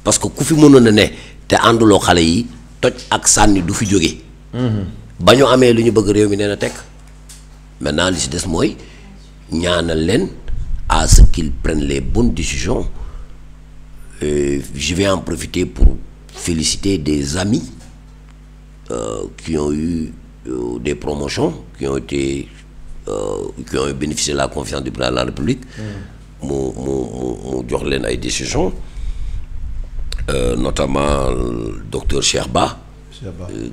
parce que ku fi mënoon a ne te ànduloo xale yi. toj ak sànni du fi jóge ba ñu amee lu ñu bëgg réew mi nee na tekk maintenant li si des mooy ñaanal leen à ce qu'ils prennent les bonnes décisions. Je vais en profiter pour féliciter des amis qui ont eu des promotions qui ont bénéficié de la confiance du président de la République mu jox leen ay décisions. Notamment le docteur Cheikh Ba,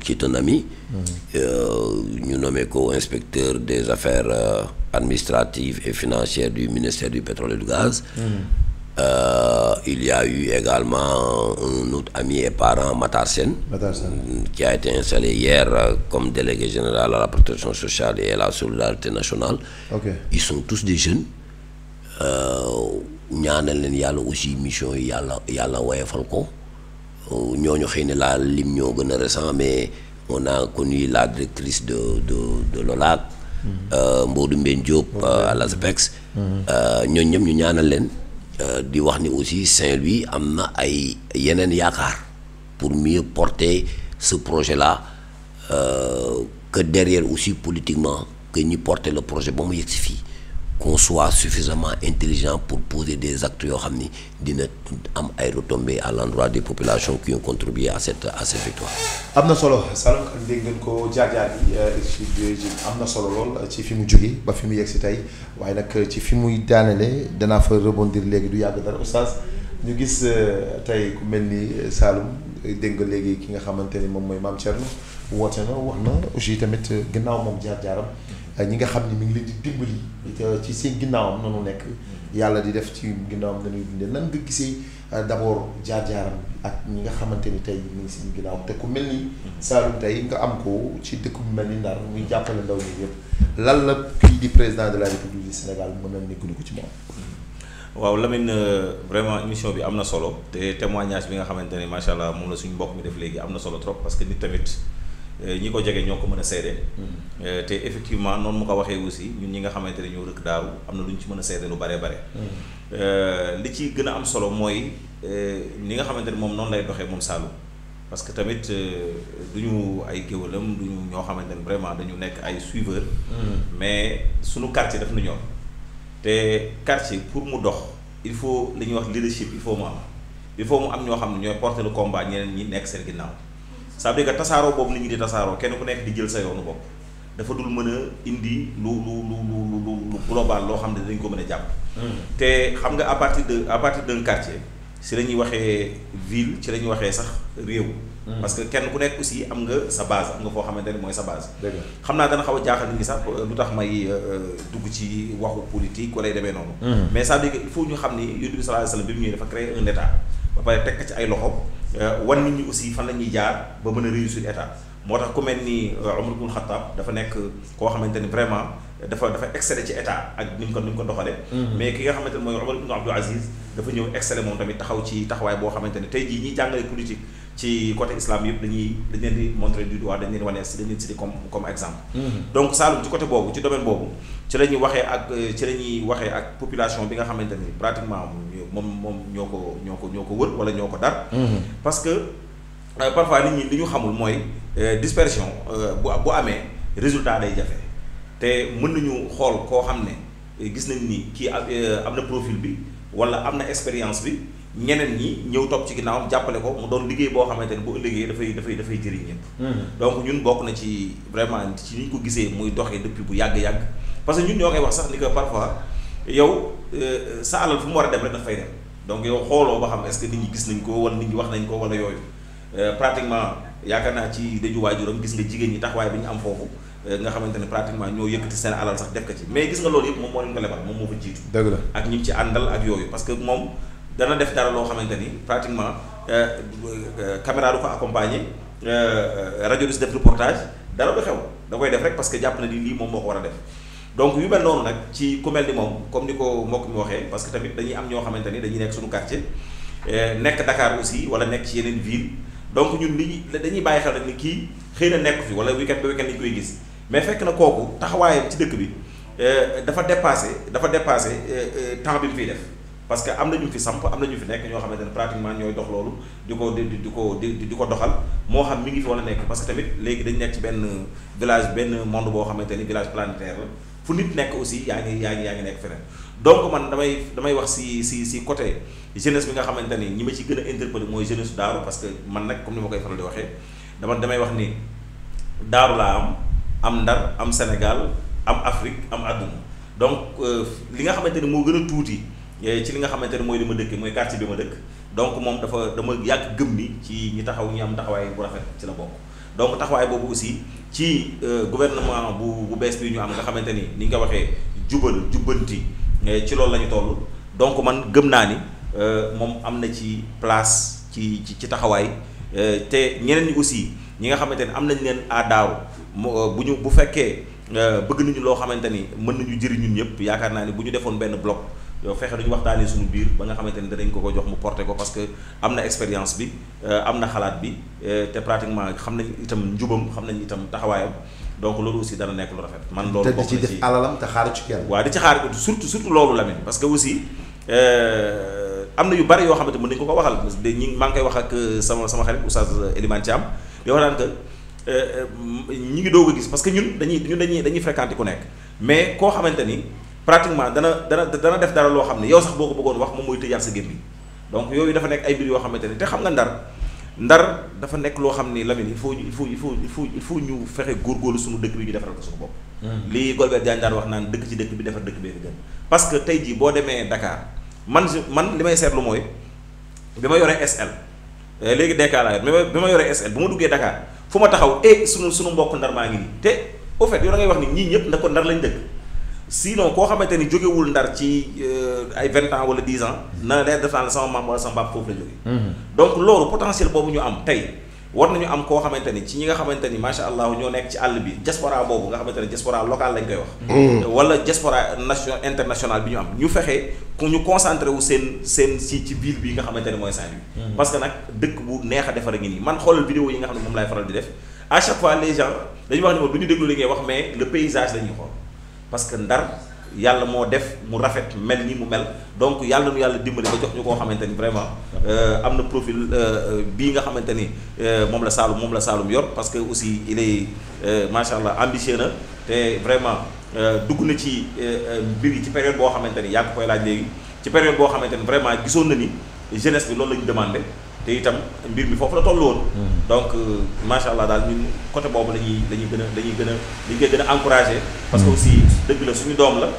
qui est un ami, ñu nommé co-inspecteur des affaires administratives et financières du ministère du pétrole et du gaz. Il y a eu également un autre ami et parent, Matar Sène, qui a été installé hier comme délégué général à la protection sociale et à la solidarité nationale. Ils sont tous des jeunes. ñaanal leen yàlla aussi mission yi yàlla woyefal ko ñooñu xëy na la lim ñoo gën a récent mais on a connu la directrice de l'OLAC Mbodou Mbène Diop à l'ASPEX ñooñu ñëpp ñu ñaanal leen di wax ni aussi Saint-Louis am na ay yeneen yaakaar pour mieux porter ce projet-là que derrière aussi politiquement que ñi porter le projet ba mu yegg si fii qu'on soit suffisamment intelligent pour poser des actes yoo xam ni dina am ay retombées à l'endroit des populations qui ont contribué à cette victoire. am na solo Saloum ak dégg ngeen ko jaar-jaar yi am na solo lool ci fi mu jógee ba fi mu yegg si tey waaye nag ci fi muy daanele danaa fa rebondir léegi du yàgg dara oustaz ñu gis tey ku mel ni Saloum dégg nga léegi ki nga xamante ni moom mooy Mame Thierno woote na wax na aussi tamit ginnaaw moom jaar-jaaram ñi nga xam ni mi ngi leen di dimbali ci seen ginnaawam nanu nekk yàlla di def ci ginnaawam nañuy dundee nan nga gisee d'abord jaar-jaaram ak ñi nga xamante ni tey mi ngi seen ginnaaw te ku mel ni Saloum tey nga am ko ci dëkk bu mel ni Ndar muy jàppale ndaw ñi yëpp lan la kii di président de la République du Sénégal mën na nekk ko ci moom. waaw Lamine vraiment émission bi am na solo te témoignage bi nga xamante ne macha allah moom la suñu mbokk mi def léegi am na solo trop parce que nit tamit ñi ko jege ñoo ko mën a seede. te effectivement noonu mu ko waxee aussi ñun ñi nga xamante ne ñoo rëkk daaru am na lu ñu ci mën a seede lu bare bare. li ci gën a am solo mooy ni nga xamante ne moom noonu lay doxee moom Saloum parce que tamit du ñu ay géwalam du ñu ñoo xamante ne vraiment dañu nekk ay suiveurs. mais suñu quartier daf nu ñor. te quartier pour mu dox il faut li ñuy wax leadership il faut mu am ñoo xam ne ñooy porter le combat ñeneen ñi nekk seen ginnaaw ça veut dire que tasaaroo boobu nit ñi di tasaaroo kenn ku nekk di jël sa yoonu bopp dafa dul mën a indi lu global loo xam ne dañ ko mën a jàpp. te xam nga à partir d'un quartier si la ñuy waxee ville ci la ñuy waxee sax réew. parce que kenn ku nekk aussi am nga sa base am nga foo xamante ne mooy sa base. xam naa dana xaw a jaaxal nit ñi sax lu tax may dugg ci waxu politique wala demee noonu. mais ça veut dire que il faut ñu xam ni Yonent bi sallallahu alayhi wasallam bi mu ñëwee dafa créer un état ba pare teg ci ay loxo wan nit ñi aussi fan la ñuy jaar ba mën a réussir état moo tax ku mel ni Omar ibn Khattab dafa nekk koo xamante ni vraiment dafa exceller ci état ak ni mu ko doxalee. mais ki nga xamante ne mooy Omar ibn Abdul Aziz dafa ñëw exceller moom tamit taxaw ci taxawaay boo xamante ne tey jii ñiy jàngale politique. ci côté islam yëpp dañ leen di montrer du doigt dañ leen wane si dañ leen cité comme exemple. donc Saloum ci côté boobu ci domaine boobu ci la ñuy waxee ak population bi nga xamante ni pratiquement moom ñoo ko wër wala ñoo ko dar. parce que parfois nit ñi li ñu xamul mooy dispersion bu amee résultat day jafe te mën nañu xool koo xam ne gis nañ ni kii am na profil bi wala am na expérience bi. ñeneen ñi ñëw topp ci ginnaawam jàppale ko mu doon liggéey boo xamante ne bu ëllëgee dafay jëriñ ñëpp. donc ñun bokk na ci vraiment ci ni ñu ko gisee muy doxee depuis bu yàgg-yàgg parce que ñun ñoo koy wax sax ni que parfois yow sa alal fu mu war a dem rek daf fay dem donc yow xooloo ba xam est-ce que nit ñi gis nañ ko wala nit ñi wax nañ ko wala yooyu pratiquement yaakaar naa ci dëju waajuram gis nga jigéen ñi taxawaay bi ñu am foofu nga xamante ne pratiquement ñoo yëkkati seen alal sax def ko ci mais gis nga loolu yëpp moom moo leen ko lebal moom moo fa jiitu. dëgg la ak ñi ci àndal ak yooyu parce que moom. dana def dara loo xamante ni pratiquement caméra du ko accompagner rajo du si def reportage dara du xew da koy def rek parce que jàpp na ni lii moom moo ko war a def donc yu mel noonu nag ci ku mel ni moom comme ni ko mbokk mi waxee parce que tamit dañuy am ñoo xamante ni dañuy nekk suñu quartier nekk Dakar aussi wala nekk ci yeneen ville donc ñun dañuy bàyyi xel rek ni kii xëy na nekk fi wala weekend ba weekend lañu koy gis mais fekk na kooku taxawaayam ci dëkk bi dafa dépassé temps bi mu fiy def. parce que am na ñu fi samp am na ñu fi nekk ñoo xamante ne pratiquement ñooy dox loolu di ko doxal moo xam mi ngi fi wala nekk parce que tamit léegi dañ nekk ci benn village benn monde boo xamante ni village planétaire la fu nit nekk aussi yaa ngi nekk feneen donc man damay wax si côté jeunesse bi nga xamante ni ñi ma ci gën a interpellé mooy jeunesse Daaru parce que man nag comme ni ma koy faral di waxee damay wax ni Daaru laa am Ndar am Sénégal am Afrique am àdduna donc li nga xamante ni moo gën a tuuti ci li nga xamante ne mooy li ma dëkk mooy quartier bi ma dëkk donc moom dama yàgg gëm ni ci ñi taxaw ñi am taxawaay bu rafet ci la bokk donc taxawaay boobu aussi ci gouvernement bu bees bi ñu am nga xamante ni ni nga ko waxee jubbanti ci loolu la ñu toll donc man gëm naa ni moom am na ci place ci taxawaay te ñeneen ñi aussi ñi nga xamante ni am nañ leen à Daaru bu fekkee bëgg nañu loo xamante ni mën nañu jëriñ ñun ñëpp yaakaar naa ni bu ñu defoon benn bloc yow fexe duñu waxtaanee suñu biir ba nga xamante ni danañ ko jox mu porté ko parce que am na expérience bi am na xalaat bi te pratiquement xam nañ itam njubam xam nañ itam taxawaayam donc loolu aussi dana nekk lu rafet. man loolu bokk na ci te di ci def alalam te xaaru ci kenn. waaw di ci xaar surtout loolu Lamine parce que aussi am na yu bari yoo xamante mën nañu ko waxal maa ngi koy wax ak sama xarit Oustaz Elimane Thiam di wax naan que ñi ngi doog a gis parce que ñun dañuy fréquenté ku nekk mais koo xamante ni. pratiquement dana def dara loo xam ne yow sax boo ko bëggoon wax moom mooy tëjaat sa gémmiñ donc yooyu dafa nekk ay mbir yoo xamante ne te xam nga ndar dafa nekk loo xam ni Lamine il faut ñu fexe góorgóorlu suñu dëkk bi ñu defaral ko suñu bopp. lii Golbert Diagne daan wax naan dëkk ci dëkk bi defar dëkk bee fi gën parce que tey jii boo demee Dakar man li may seetlu mooy bi ma yoree SL léegi Dakar laa yor bi ma yoree SL bu ma duggee Dakar fu ma taxaw sunu mbokk ndar maa ngi nii te au fait yow da ngay wax ni ñii ñëpp ndax ko ndar lañ dëkk sinon koo xamante ni jógewul ndar ci ay 20 ans wala 10 ans na leen def naa sama maam wala sama baab foofu la jóge donc loolu potentiel boobu ñu am tey war nañu am koo xamante ni ci ñi nga xamante ni macha allah ñoo nekk ci àll bi diaspora boobu nga xamante ni diaspora local lañ koy wax. wala diaspora international bi ñu am ñu fexe ku ñu concentré wu seen ci ville bi nga xamante ni mooy Saint-Louis. parce que nag dëkk bu neex a defar a ngi nii man xoolal vidéo yi nga xam ne moom laay faral di def à chaque fois les gens dañuy wax ni ma du ñu déglu li ngay wax mais le paysage la ñuy xool parce que Ndar yàlla moo def mu rafet mel ni mu mel donc yàlla nu yàlla dimbali ba jox ñu koo xamante ni vraiment am na profil bii nga xamante ni moom la Saloum yor parce que aussi il est macha allah ambitieux na te vraiment dugg na ci mbir yi ci période boo xamante ni yaa ngi koy laaj léegi ci période boo xamante ni vraiment gisoon na ni jeunesse bi loolu la ñu demandé te itam mbir mi foofu la toll woon. donc macha allah daal ñun côté boobu dañuy gën a encouragé. parce que aussi dëgg la suñu doom la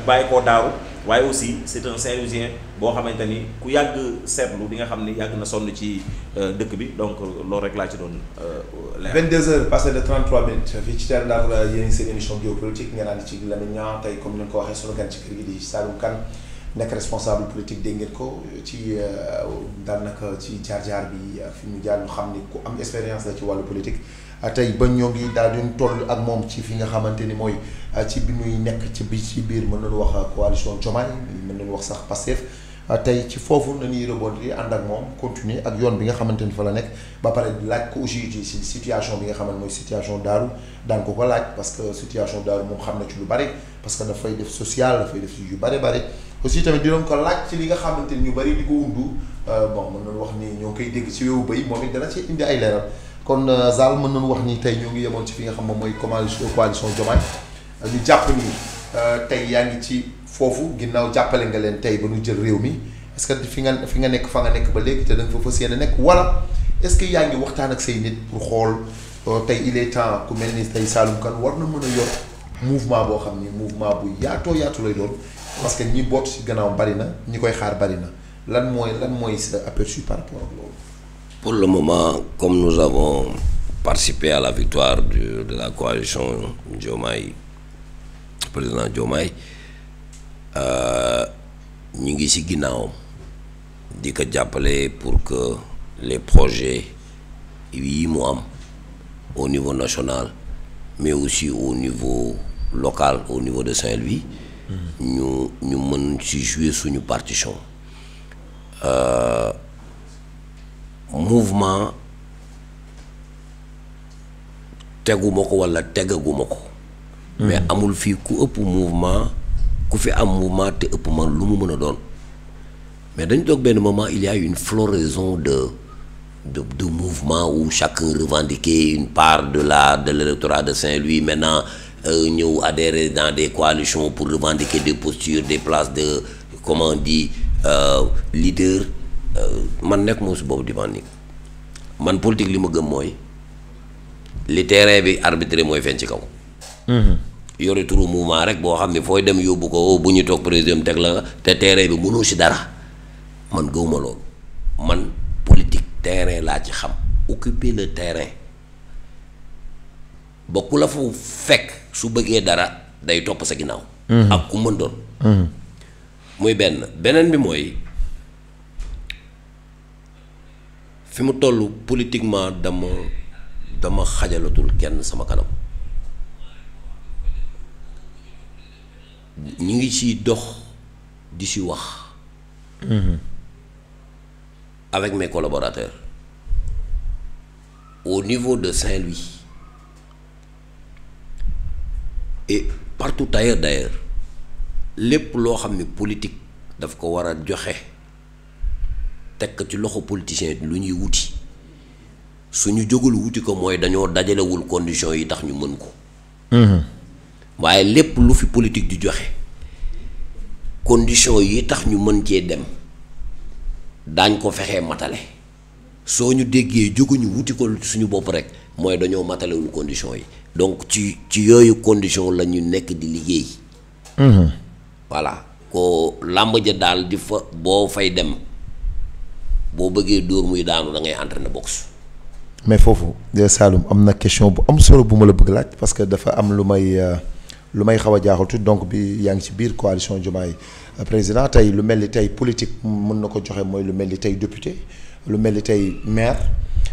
bàyyi koo daaru waaye aussi c'est un Saint-Louisien boo xamante ni ku yàgg seetlu di nga xam ni yàgg na sonn ci dëkk bi donc loolu rek laa ci doon leer. 22h passé de 33 minutes fii ci Terre Ndar yéen seen émission géopolitique ngeen ànd ci Lamine Niang tey comme ni nga ko waxee sunu gan ci kër gi di Saloum Kane nekk responsable politique dégg ngeen ko ci daanaka ci jaar-jaar bi fi mu jaar ñu xam ni ku am expérience la ci wàllu politique tey ba ñoo ngi daal di toll ak moom ci fi nga xamante ni mooy ci bi muy nekk ci biir mën nañu wax coalition Diomaye mën nañu wax sax Pastef tey ci foofu nañuy rebondir ànd ak moom continuer ak yoon bi nga xamante ni fa la nekk ba pare laaj ko aussi ci situation bi nga xamante mooy situation Daaru daan ko laaj parce que situation Daaru moom xam na ci lu bari parce que dafay def social dafay def yu bari aussi tamit dinañ ko laaj ci li nga xamante ni ñu bari di ko wundu bon mën nañu wax ni ñoo ngi koy dégg ci wewu bay moom it dana ci indi ay leeral kon Zal mën nañu wax ni tey ñoo ngi yemoon ci fi nga xam moom mooy coalition Diomaye ñu jàpp ni tey yaa ngi ci foofu ginnaaw jàppale nga leen tey ba ñu jël réew mi est-ce que fi nga nekk fa nga nekk ba léegi te da nga fa fas yéene nekk wala est-ce que yaa ngi waxtaan ak say nit pour xool tey il est temps ku mel ni tey Saloum Kane war na mën a yor mouvement boo xam ni mouvement bu yaatu lay doon. parce que ñi boot ci gannaaw bari na ñi koy xaar bari na lan mooy sa aperçu par rapport ak loolu. Pour le moment, comme nous avons participé à la victoire de la coalition Diomaye, président Diomaye, ñu ngi ci ginnaawam di ko jàppale pour que les projets yi mu am au niveau national mais aussi au niveau local au niveau de Saint-Louis. ñu mën ci jouer suñu partition mouvement teguma ko walla tegaguma ko mais amul fii ku ëpp mouvement ku fi am mouvement te ëpp man lu mu mën a doon mais dañu toog benn moment il y a une floraison de mouvement où chacun revendiquait une part de l'électorat de Saint-Louis maintenant ñëw adhérer dans des coalitions pour revendiquer des postures des places de comment on dit leader man nekk moom si boobu di man politique li ma gëm mooy li terrain bi arbitré mooy feeñ ci kaw. yore turu mouvement rek boo xam ne fooy dem yóbbu ko bu ñu toog président teg la te terrain bi mënoo si dara man gëwuma loolu man politique terrain laa ci xam occuper le terrain ba ku la fu fekk su bëggee dara day topp sa ginnaaw. ak ku mën doon. muy beneen bi mooy fi mu toll politiquement dama xajalatul kenn sama kanam ñu ngi ci dox di ci wax. avec mes collaborateurs au niveau de Saint-Louis et partout ailleurs d'ailleurs lépp loo xam ne politique daf ko war a joxe teg ci loxo politicien lu ñuy wuti suñu jógul wuti ko mooy dañoo dajalewul conditions yi tax ñu mën ko. waaye lépp lu fi politique di joxe conditions yi tax ñu mën cee dem daañ ko fexee matale soo ñu déggee jóguñu wuti ko suñu bopp rek mooy dañoo matalewul conditions yi donc ci yooyu condition la ñu nekk di liggéey. voilà ko làmb ja daal di fa boo fay dem boo bëggee dóor muy daanu da ngay entraîner boxe. mais foofu Saloum am na question bu am solo bu ma la bëgg laaj parce que dafa am lu may xaw a jaaxal tuuti donc bi yaa ngi ci biir coalition Diomaye président tey lu mel ni tey politique mën na ko joxe mooy lu mel ni tey député lu mel ni tey maire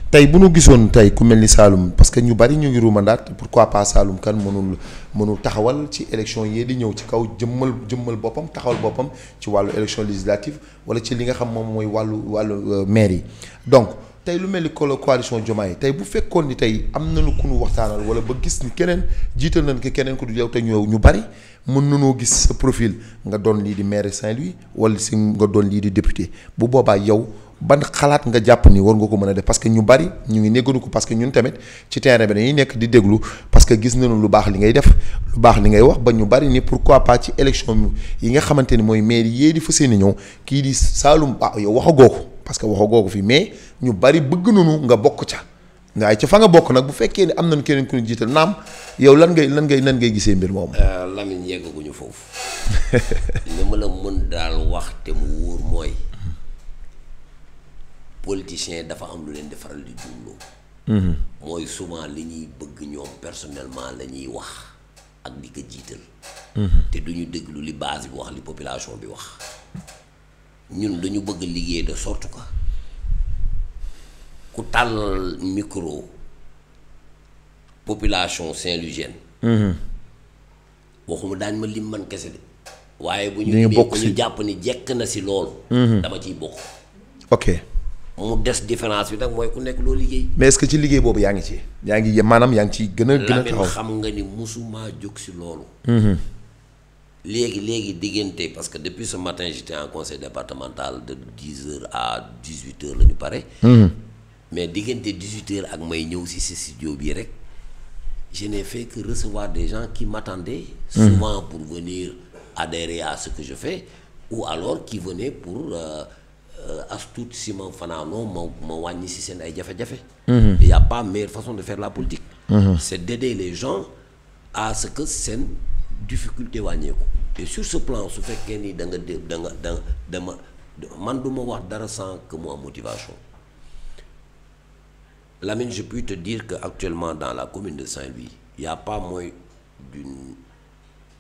tey bu nu gisoon tey ku mel ni Saloum parce que ñu bari ñu ngi ruumandaat pourquoi pas Saloum kan mënul taxawal ci élection yee di ñëw ci kaw jëmmal boppam taxawal boppam ci wàllu élection législative wala ci li nga xam moom mooy wàllu maire yi donc tey lu mel ni coalition Diomaye tey bu fekkoon ni tey am nañu ku nu waxtaanal wala ba gis ni keneen jiital nañ ki keneen ku du yow te ñu bari mën nañoo gis sa profil nga doon lii di maire Saint-Louis wala si nga doon lii di député bu boobaa yow ban xalaat nga jàpp ni war nga ko mën a def parce que ñu bari ñu ngi néggoonu ko parce que ñun tamit ci terrain bi dañuy nekk di déglu parce que gis nañu lu baax li ngay def lu baax li ngay wax ba ñu bari ni pourquoi pas ci élection yi nga xamante ni mooy maire yee di fa seeni ñëw kii di Saloum yow waxagoo ko parce que waxagoo ko fii mais ñu bari bëgg nañu nga bokk ca waaye ca fa nga bokk nag bu fekkee ne am nañu keneen ku ñu jiital naam yow lan ngay gisee mbir moomu. Lamine yeggaguñu foofu li ma la mën daal wax te mu wóor mooy politiciens dafa am lu leen di faral di juumloo. mooy souvent li ñuy bëgg ñoom personnellement la ñuy wax ak di ko jiital. te duñu déglu li base bi wax li population bi wax. ñun dañu bëgg liggéey de sorte que ku tàllal micro population Saint-Louisienne. waxuma daañ ma lim man kese de. waaye bu ñu limee ku ñu jàpp ni jekk na si loolu. dama ciy bokk. ok. mu des différence bi nag mooy ku nekk loo liggéey. mais est-ce que ci liggéey boobu yaa ngi ci maanaam yaa ngi ci gën a taxaw xam nga ni musuma jóg si loolu. léegi diggante parce que depuis ce matin j'étais en conseil départemental de 10h à 18h la ñu pare. mais diggante 18h ak may ñëw si studio bii rek je n'ai fait que recevoir des gens qui m'attendaient. souvent pour venir adhérer à ce que je fais ou alors qui venaient pour. as tuut si ma fanaanoo ma wàññi si seen ay jafe-jafe. Il y a pas meilleure façon de faire la politique. C'est d'aider les gens à ce que seen difficulté wàññeeku. Et sur ce plan su fekkee ni da nga man du ma wax dara sans que mu am motivation. Lamine, je peux te dire que actuellement dans la commune de Saint-Louis il y a pas moins d'une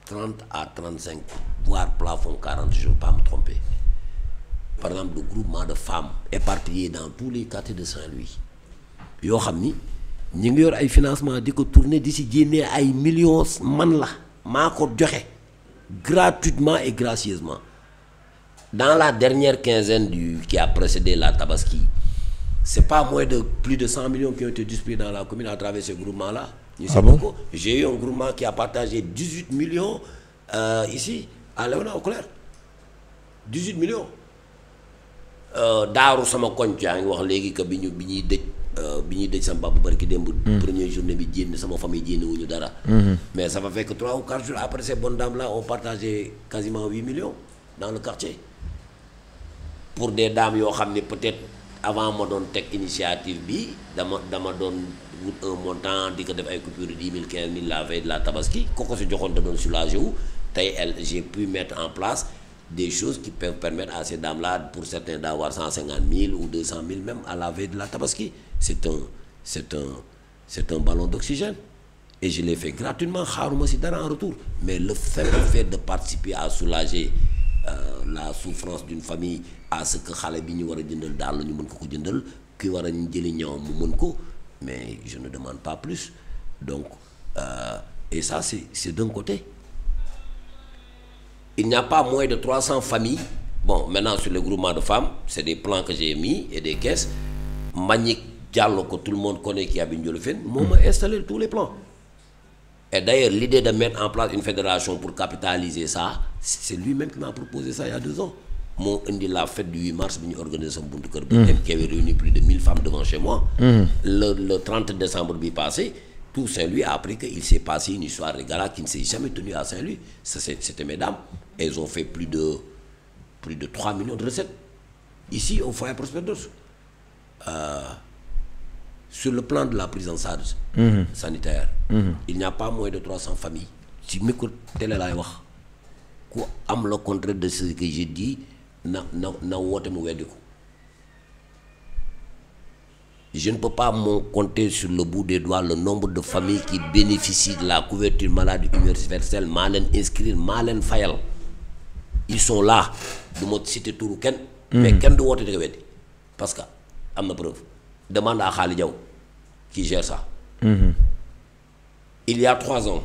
30 à 35 voire plafond 40 je ne veux pas me tromper. Par exemple le groupement de femmes éparpillés dans tous les quartiers de Saint-Louis yoo xam ni ñu ngi yor ay financement di ko tourner di si génnee ay millions man la maa ko joxe gratuitement et gracieusement dans la dernière quinzaine qui a précédé la Tabaski c'est pas moins de plus de 100 millions qui ont été distribués dans la commune à travers ce groupement là. Ah bon? J'ai eu un groupement qui a partagé 18 millions ici à Léona au Clair 18 millions. Daaru sama koñ yaa ngi wax léegi que bi ñuy dëj sama papa barki démb. première journée bi jénn sama famille jénn wuñu dara. mais ça va faire que 3 ou 4 jours après ces bonnes dames là ont partagé quasiment 8 millions dans le quartier pour des dames yoo xam ne peut-être avant ma doon teg initiative bi dama doon wut un montant di ko def ay coupures de 10 000 15 000 la veille de la Tabaski kooku si joxoon da doon soulagé wu tey j'ai pu mettre en place des choses qui peuvent permettre à ces dames-là, pour certains, d'avoir 150 000 ou 200 000 même à la veille de la Tabaski. C'est un ballon d'oxygène. Et je l'ai fait gratuitement, xaaruma si dara en retour. Mais le fait de participer à soulager la souffrance d'une famille, à ce que xale bi ñu war a jëndal daal ñu mën ko jëndal, ki war a jëli ñaw mu mën ko, mais je ne demande pas plus. Donc, et ça c'est d'un côté. Il n'y a pas moins de 300 familles. Bon, maintenant sur le groupement de femmes, c'est des plans que j'ai mis et des caisses. Magnifique Diallo, que tout le monde connaît qui a bien le fait, m'a installé tous les plans. Et d'ailleurs, l'idée de mettre en place une fédération pour capitaliser ça, c'est lui-même qui m'a proposé ça il y a 2 ans. Mon indi la fête du 8 mars, nous organisé son buntu kër qui avait réuni plus de 1000 femmes devant chez moi. Le 30 décembre passé, tout Saint-Louis a appris qu'il s'est passé une histoire de gala qui ne s'est jamais tenue à Saint-Louis. C'était mes dames. Elles ont fait plus de 3 millions de recettes. Ici, au foyer Prosper Dos. Sur le plan de la prise en charge sanitaire, il n'y a pas moins de 300 familles. Si micro télé laay wax ku am le contraire de ce que j'ai dit na woote mu weddi ko je ne peux pas compter sur le bout des doigts le nombre de familles qui bénéficient de la couverture maladie universelle maa leen inscrire maa leen fayal ils sont là du ma citer turu kenn. mais kenn du woote di ko weddi parce que am na preuve demande à Khali Diaw qui gère ça. Il y a 3 ans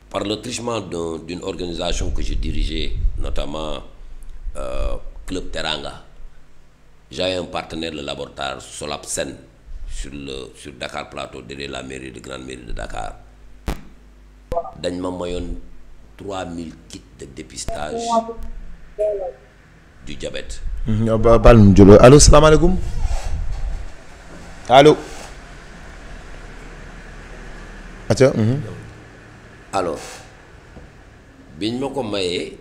par le truchement d'une organisation que je dirigeais notamment Club Teranga. J'avais un partenaire, le laboratoire Solapsen, sur Dakar Plateau, derrière la mairie de grande mairie de Dakar. Dañ ma mayoon 3000 kits de dépistage du diabète. baal mu jëloo allo salaamaaleykum allo. acca. alors biñ ma ko mayee.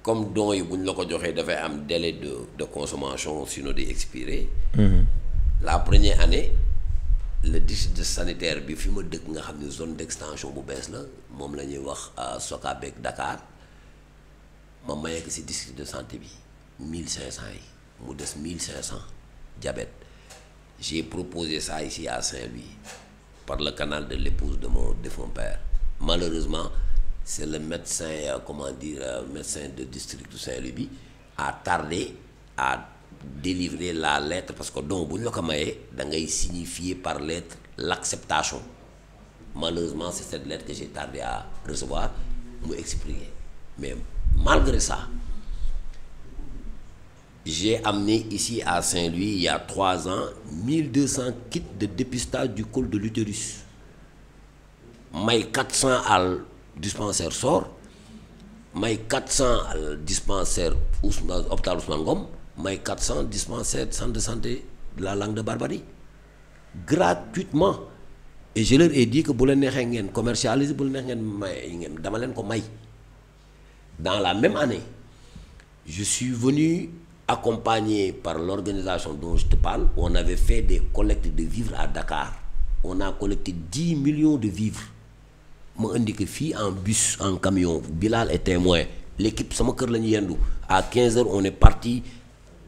Comme don yi bu ñu la ko joxee dafay am délai de consommation sinon di expirer. La première année le district sanitaire bi fi ma dëkk nga xam ne zone d'extension bu bees la moom la ñuy wax Sokabek Dakar ma mayee ko ci district de santé bi 1500 yi mu des 1500 diabète. J'ai proposé ça ici à Saint-Louis par le canal de l'épouse de mon défunt père. Malheureusement c'est le médecin médecin de district de Saint-Louis bi a tardé à délivrer la lettre parce que donc bu ñu la ko mayee da ngay signifier par lettre l'acceptation. Malheureusement c'est cette lettre que j'ai tardé à recevoir mu expliquer mais malgré ça j'ai amené ici à Saint-Louis il y a 3 ans 1200 kits de dépistage du col de l'utérus may 400 à dispensaire Sor may 400 dispensaire hôpital Ousmane Ngom may 400 dispensaire centre de santé de la Langue de Barbarie gratuitement et je leur ai dit que bu leen neexee ngeen commercialiser bu leen neex ngeen may ngeen dama leen ko may. Dans la même année je suis venu accompagné par l'organisation dont je te parle. On avait fait des collectes de vivres à Dakar on a collecté 10 millions de vivres. Ma indi que fii en bus en camion Bilal est témoin l'équipe sama kër la ñu yendu à 15h on est parti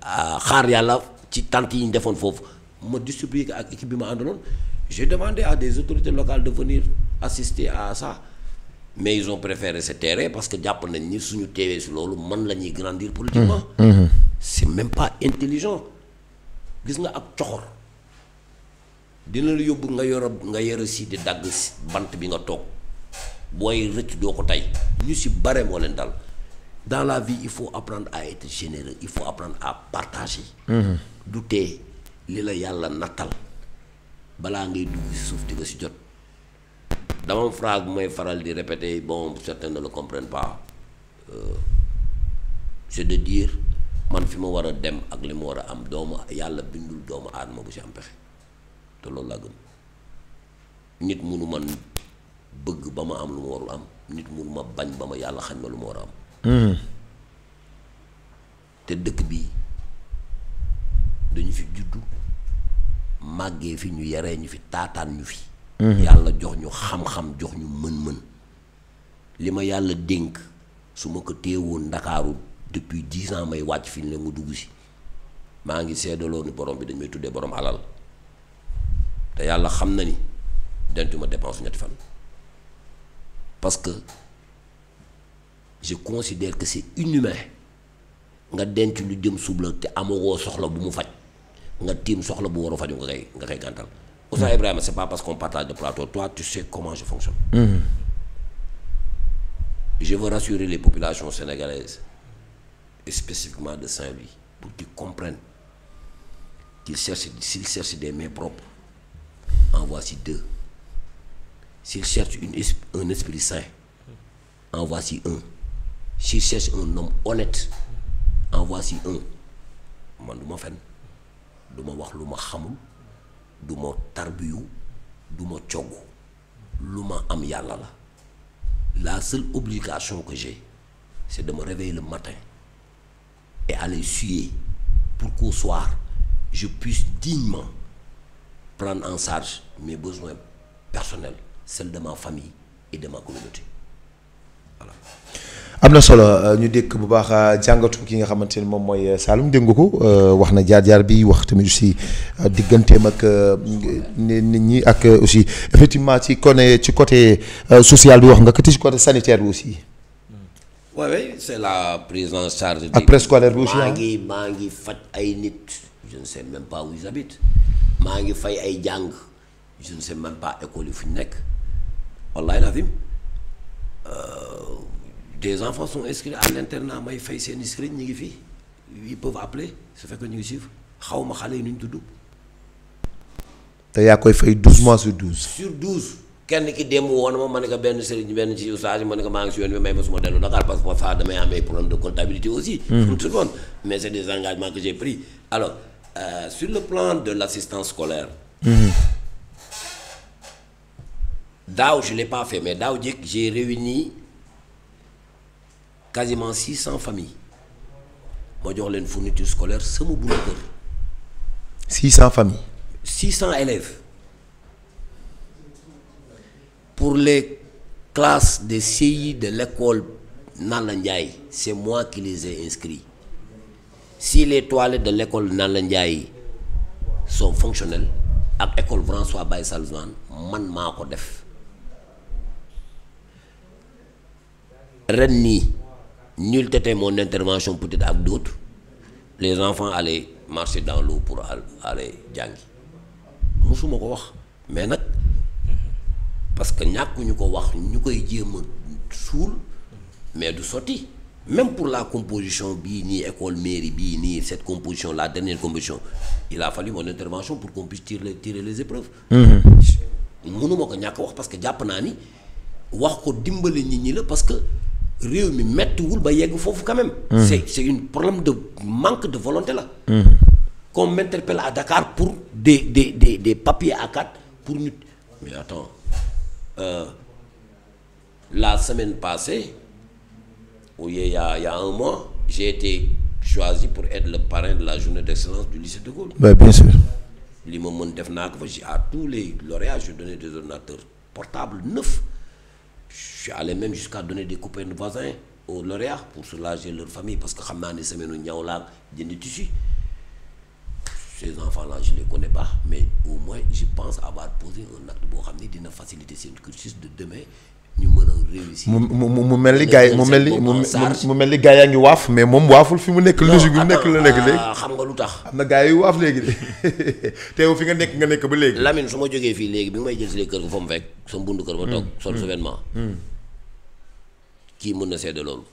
xaar yàlla ci tente yi ñu defoon foofu ma distribué ak équipe bi ma àndaloon. J'ai demandé à des autorités locales de venir assister à ça mais ils ont préféré se taire parce que jàpp nañ ni suñu teewee si loolu man la ñuy grandir politiquement. C'est même pas intelligent. Gis nga ak coxor dina la yóbbu nga yore si di dagg bant bi nga toog. Booy rëcc doo ko tey ñu si bare moo leen dal dans la vie il faut apprendre à être généreux il faut apprendre à partager. du tee li la yàlla nattal balaa ngay dugg si suuf di nga si jot. dama am phrase bu may faral di répéter bon certains ne le comprennent pas c'est de dire man fi ma war a dem ak li ma war a am doomu yàlla bindul doomu aadama bu si am pexe te loolu laa gëm nit munu man bëgg ba ma am lu ma warul am nit mënu ma bañ ba ma yàlla xañ ma lu ma war a am. te dëkk bi dañu fi juddu màggee fi ñu yaree ñu fi taataan ñu fi. yàlla jox ñu xam-xam jox ñu mën-mën li ma yàlla dénk su ma ko téewoon Ndakaaru depuis 10 ans may wàcc fi ne mu dugg si maa ngi seedaloo ni borom bi dañ may tuddee borom alal te yàlla xam na ni dentuma dépense ñetti fan. Parce que je considère que c'est inhumain nga denc lu jëm subla te amoo soxla bu mu faj nga tiim soxla bu war a faju nga koy gàntal. Oustaz Ibrahima c'est pas parce qu'on partage de plateau toi tu sais comment je fonctionne. Je veux rassurer les populations sénégalaises et spécifiquement de Saint-Louis pour qu'ils comprennent s'ils cherchent des mains propres en voici 2. S'ils cherchent un esprit saint, en voici 1. S'ils cherchent un homme honnête, en voici 1. Man du ma fen du ma wax lu ma xamul du ma tarbiyu du ma coggu lu ma am yàlla la. La seule obligation que j'ai c'est de me réveiller le matin et aller suer pour qu'au soir je puisse dignement prendre en charge mes besoins personnels, celle de ma famille et de ma communauté voilà. am na solo ñu dégg bu baax jàngatu ki nga xamante ni moom mooy Saloum dégg nga ko wax na jaar-jaar bi wax tamit aussi digganteem ak nit ñi ak aussi effectivement ci côté social bi wax nga ko ci côté sanitaire bi aussi. oui c'est la prise en charge. ak préscolaire bi aussi maa ngi faj ay nit je ne sais même pas où ils habitent maa ngi fay ay jàng je ne sais même pas école yi fu ñu nekk wallahi lazim des enfants sont inscrits à l'internat may fay seen i sëriñ ñu ngi fii ils peuvent appeler su fekkee ñu ngi suivre xaw ma xale yi nu ñu tudd. te yaa koy fay 12 mois sur 12. sur 12 kenn ki dem woon ma ne ko benn sëriñ benn ci ustaas ma ne ko maa ngi si yoon bi may ma suma dellu Dakar parce que parfois damay amee problème de comptabilité aussi. comme tout le monde mais c'est des engagements que j'ai pris alors sur le plan de l'assistance scolaire. daaw je l'ai pas fait mais daaw jëkk j'ai réuni quasiment 600 familles ma jox leen fourniture scolaire sama buntu kër. 600 familles. 600 élèves pour les classes de CI de l'école Nalla Ndiaye c'est moi qui les ai inscrits si les toilettes de l'école Nalla Ndiaye sont fonctionnelles ak école François Baye Salzman man maa ko def ren nii nul n'était mon intervention peut-être ak d'autres les enfants allaient marcher dans l'eau pour aller jàngi musuma ko wax mais nag parce que ñàkkuñu ko wax ñu koy jéem a suul mais du sotti même pour la composition bii nii école mairie bii nii cette composition la dernière composition il a fallu mon intervention pour qu'on puisse tirer les épreuves. mënuma ko ñàkk wax parce que jàpp naa ni wax ko dimbale nit ñi la parce que réew mi mettiwul ba yegg foofu quand même. c'est une problème de manque de volonté là. qu'on m'interpelle à Dakar pour des papiers A4 pour ñu mais attends la semaine passée ou il y a un mois j'ai été choisi pour être le parrain de la journée d'excellence du lycée de Gaulle. Bah, bien sûr. li ma mën def naa ko fa à tous les lauréats je donnais des ordinateurs portables neufs je suis allé même jusqu'à donner des coupons de voisins aux lauréats pour soulager leur famille parce que xam naa ne semaine u ñaw laa jënd tissu. Ces enfants-là je les connais pas mais au moins je pense avoir posé un acte boo xam ni dina faciliter seen cursus de demain ñu mën a réussir. mu mel ni gars yi mu mel ni gars yaa ngi waaf mais moom waaful fi mu nekk. logique bi mu nekk la nekk léegi. xam nga lu tax. am na gars yi waaf léegi de teew fi nga nekk ba léegi. Lamine su ma jógee fii léegi bi nga may jël si kër ga fa mu fekk sama bundu kër ma toog. sol sa vêtement. kii mën na seede loolu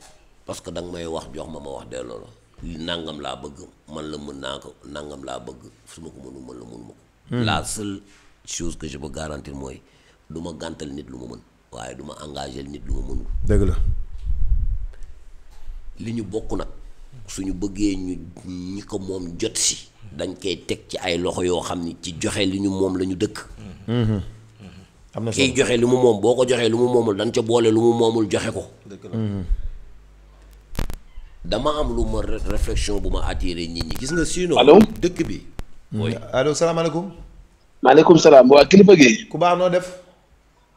parce que danga may wax jox ma wax de loolu. li nangam laa bëgg man la mën naa ko nangam laa bëgg su ma ko mënu man la mënu ma ko. la seule chose que je peux garantir mooy du ma gàntal nit lu ma mën waaye du ma engagé nit lu ma mënul. dëgg la. li ñu bokk nag suñu bëggee ñu ñi ko moom jot si dañ koy teg ci ay loxo yoo xam ni ci joxe li ñu moom la ñu dëkk. am na solo kiy joxe li mu moom boo ko joxee lu mu moomul dañ ca boole lu mu moomul joxe ko. dama am lu ma réflexion bu ma attiré nit ñi gis nga sinon. allo dëkk bi. mooy allo salaamaaleykum. maaleykum salaam waa kilifa gi. ku baax noo def.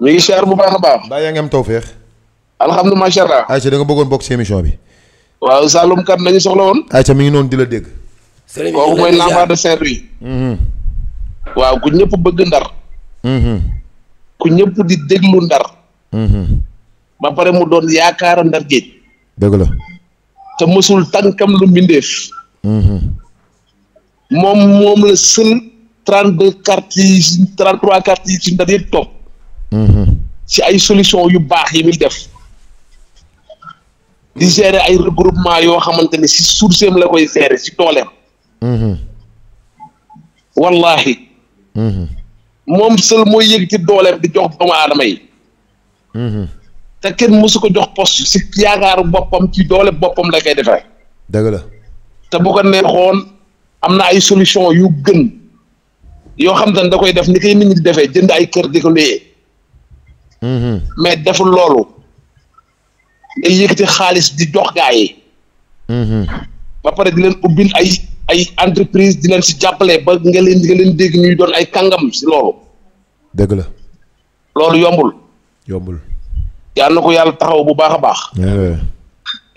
ñu ngi siyaar bu baax a baax. mbaa yaa ngi am tawféex. alhamdulilah macha allah. Aïcha da nga bëggoon bokk ci émission bi. waaw Saloum kat nañu soxla woon. Aïcha mi ngi noonu di la dégg. sëriñ bi kooku mooy l'enfant de Saint-Louis. waaw ku ñëpp bëgg ndar. ku ñëpp di déglu ndar. ba pare mu doon yaakaara ndar géej. dëgg la. te mësul tànkam lu mbindeef. moom la seul 32 quartiers yi 33 quartiers yi ci ndar yëpp topp. ci ay solution yu baax yi muy def. di gérer ay regroupement yoo xamante ne si sourceem la koy gérer si tooleem. wallahi moom seul mooy yëg ci dooleem di jox doomu aadama yi. te kenn mësu ko jox poste si yaakaaru boppam ci doole boppam la koy defee. dëgg la. te bu ko neexoon am na ay solution yu gën yoo xam te ne da koy def ni koy nit ñi di defee jënd ay kër di ko luyee. mais deful loolu. day yëkkati xaalis di jox gaa yi. ba pare di leen ubbil ay entreprise di leen si jàppale ba nga leen dégg ñuy doon ay kàngam si loolu. dëgg la. loolu yombul. yombul. yàlla na ko yàlla taxaw bu baax a baax.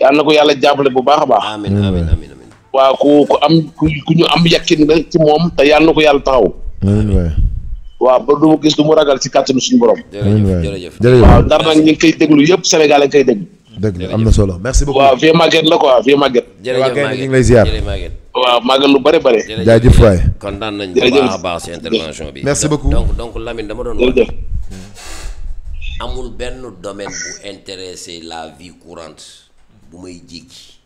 yàlla na ko yàlla jàppale bu baax a baax. amiin amiin amiin amiin. waaw ku ñu am yakkin la ci moom te yàlla na ko yàlla taxaw. amiin waay. waaw ba du mu gis du mu ragal ci kàttanu suñu borom. jërëjëf waaw ndar nag ñu ngi koy déglu yëpp Sénégal a ngi koy déglu. dëgg la am na solo merci beaucoup. waaw vieux Maguette la quoi vieux Maguette. jërëjëf ñu ngi lay ziar. waaw Maguette lu bëri bëri. jaajëf waay. kontaan nañ bu baax a baax si intervention bi. merci beaucoup donc Lamine dama doon wax. amul benn domaine bu intéressé la vie courante bu may jéggi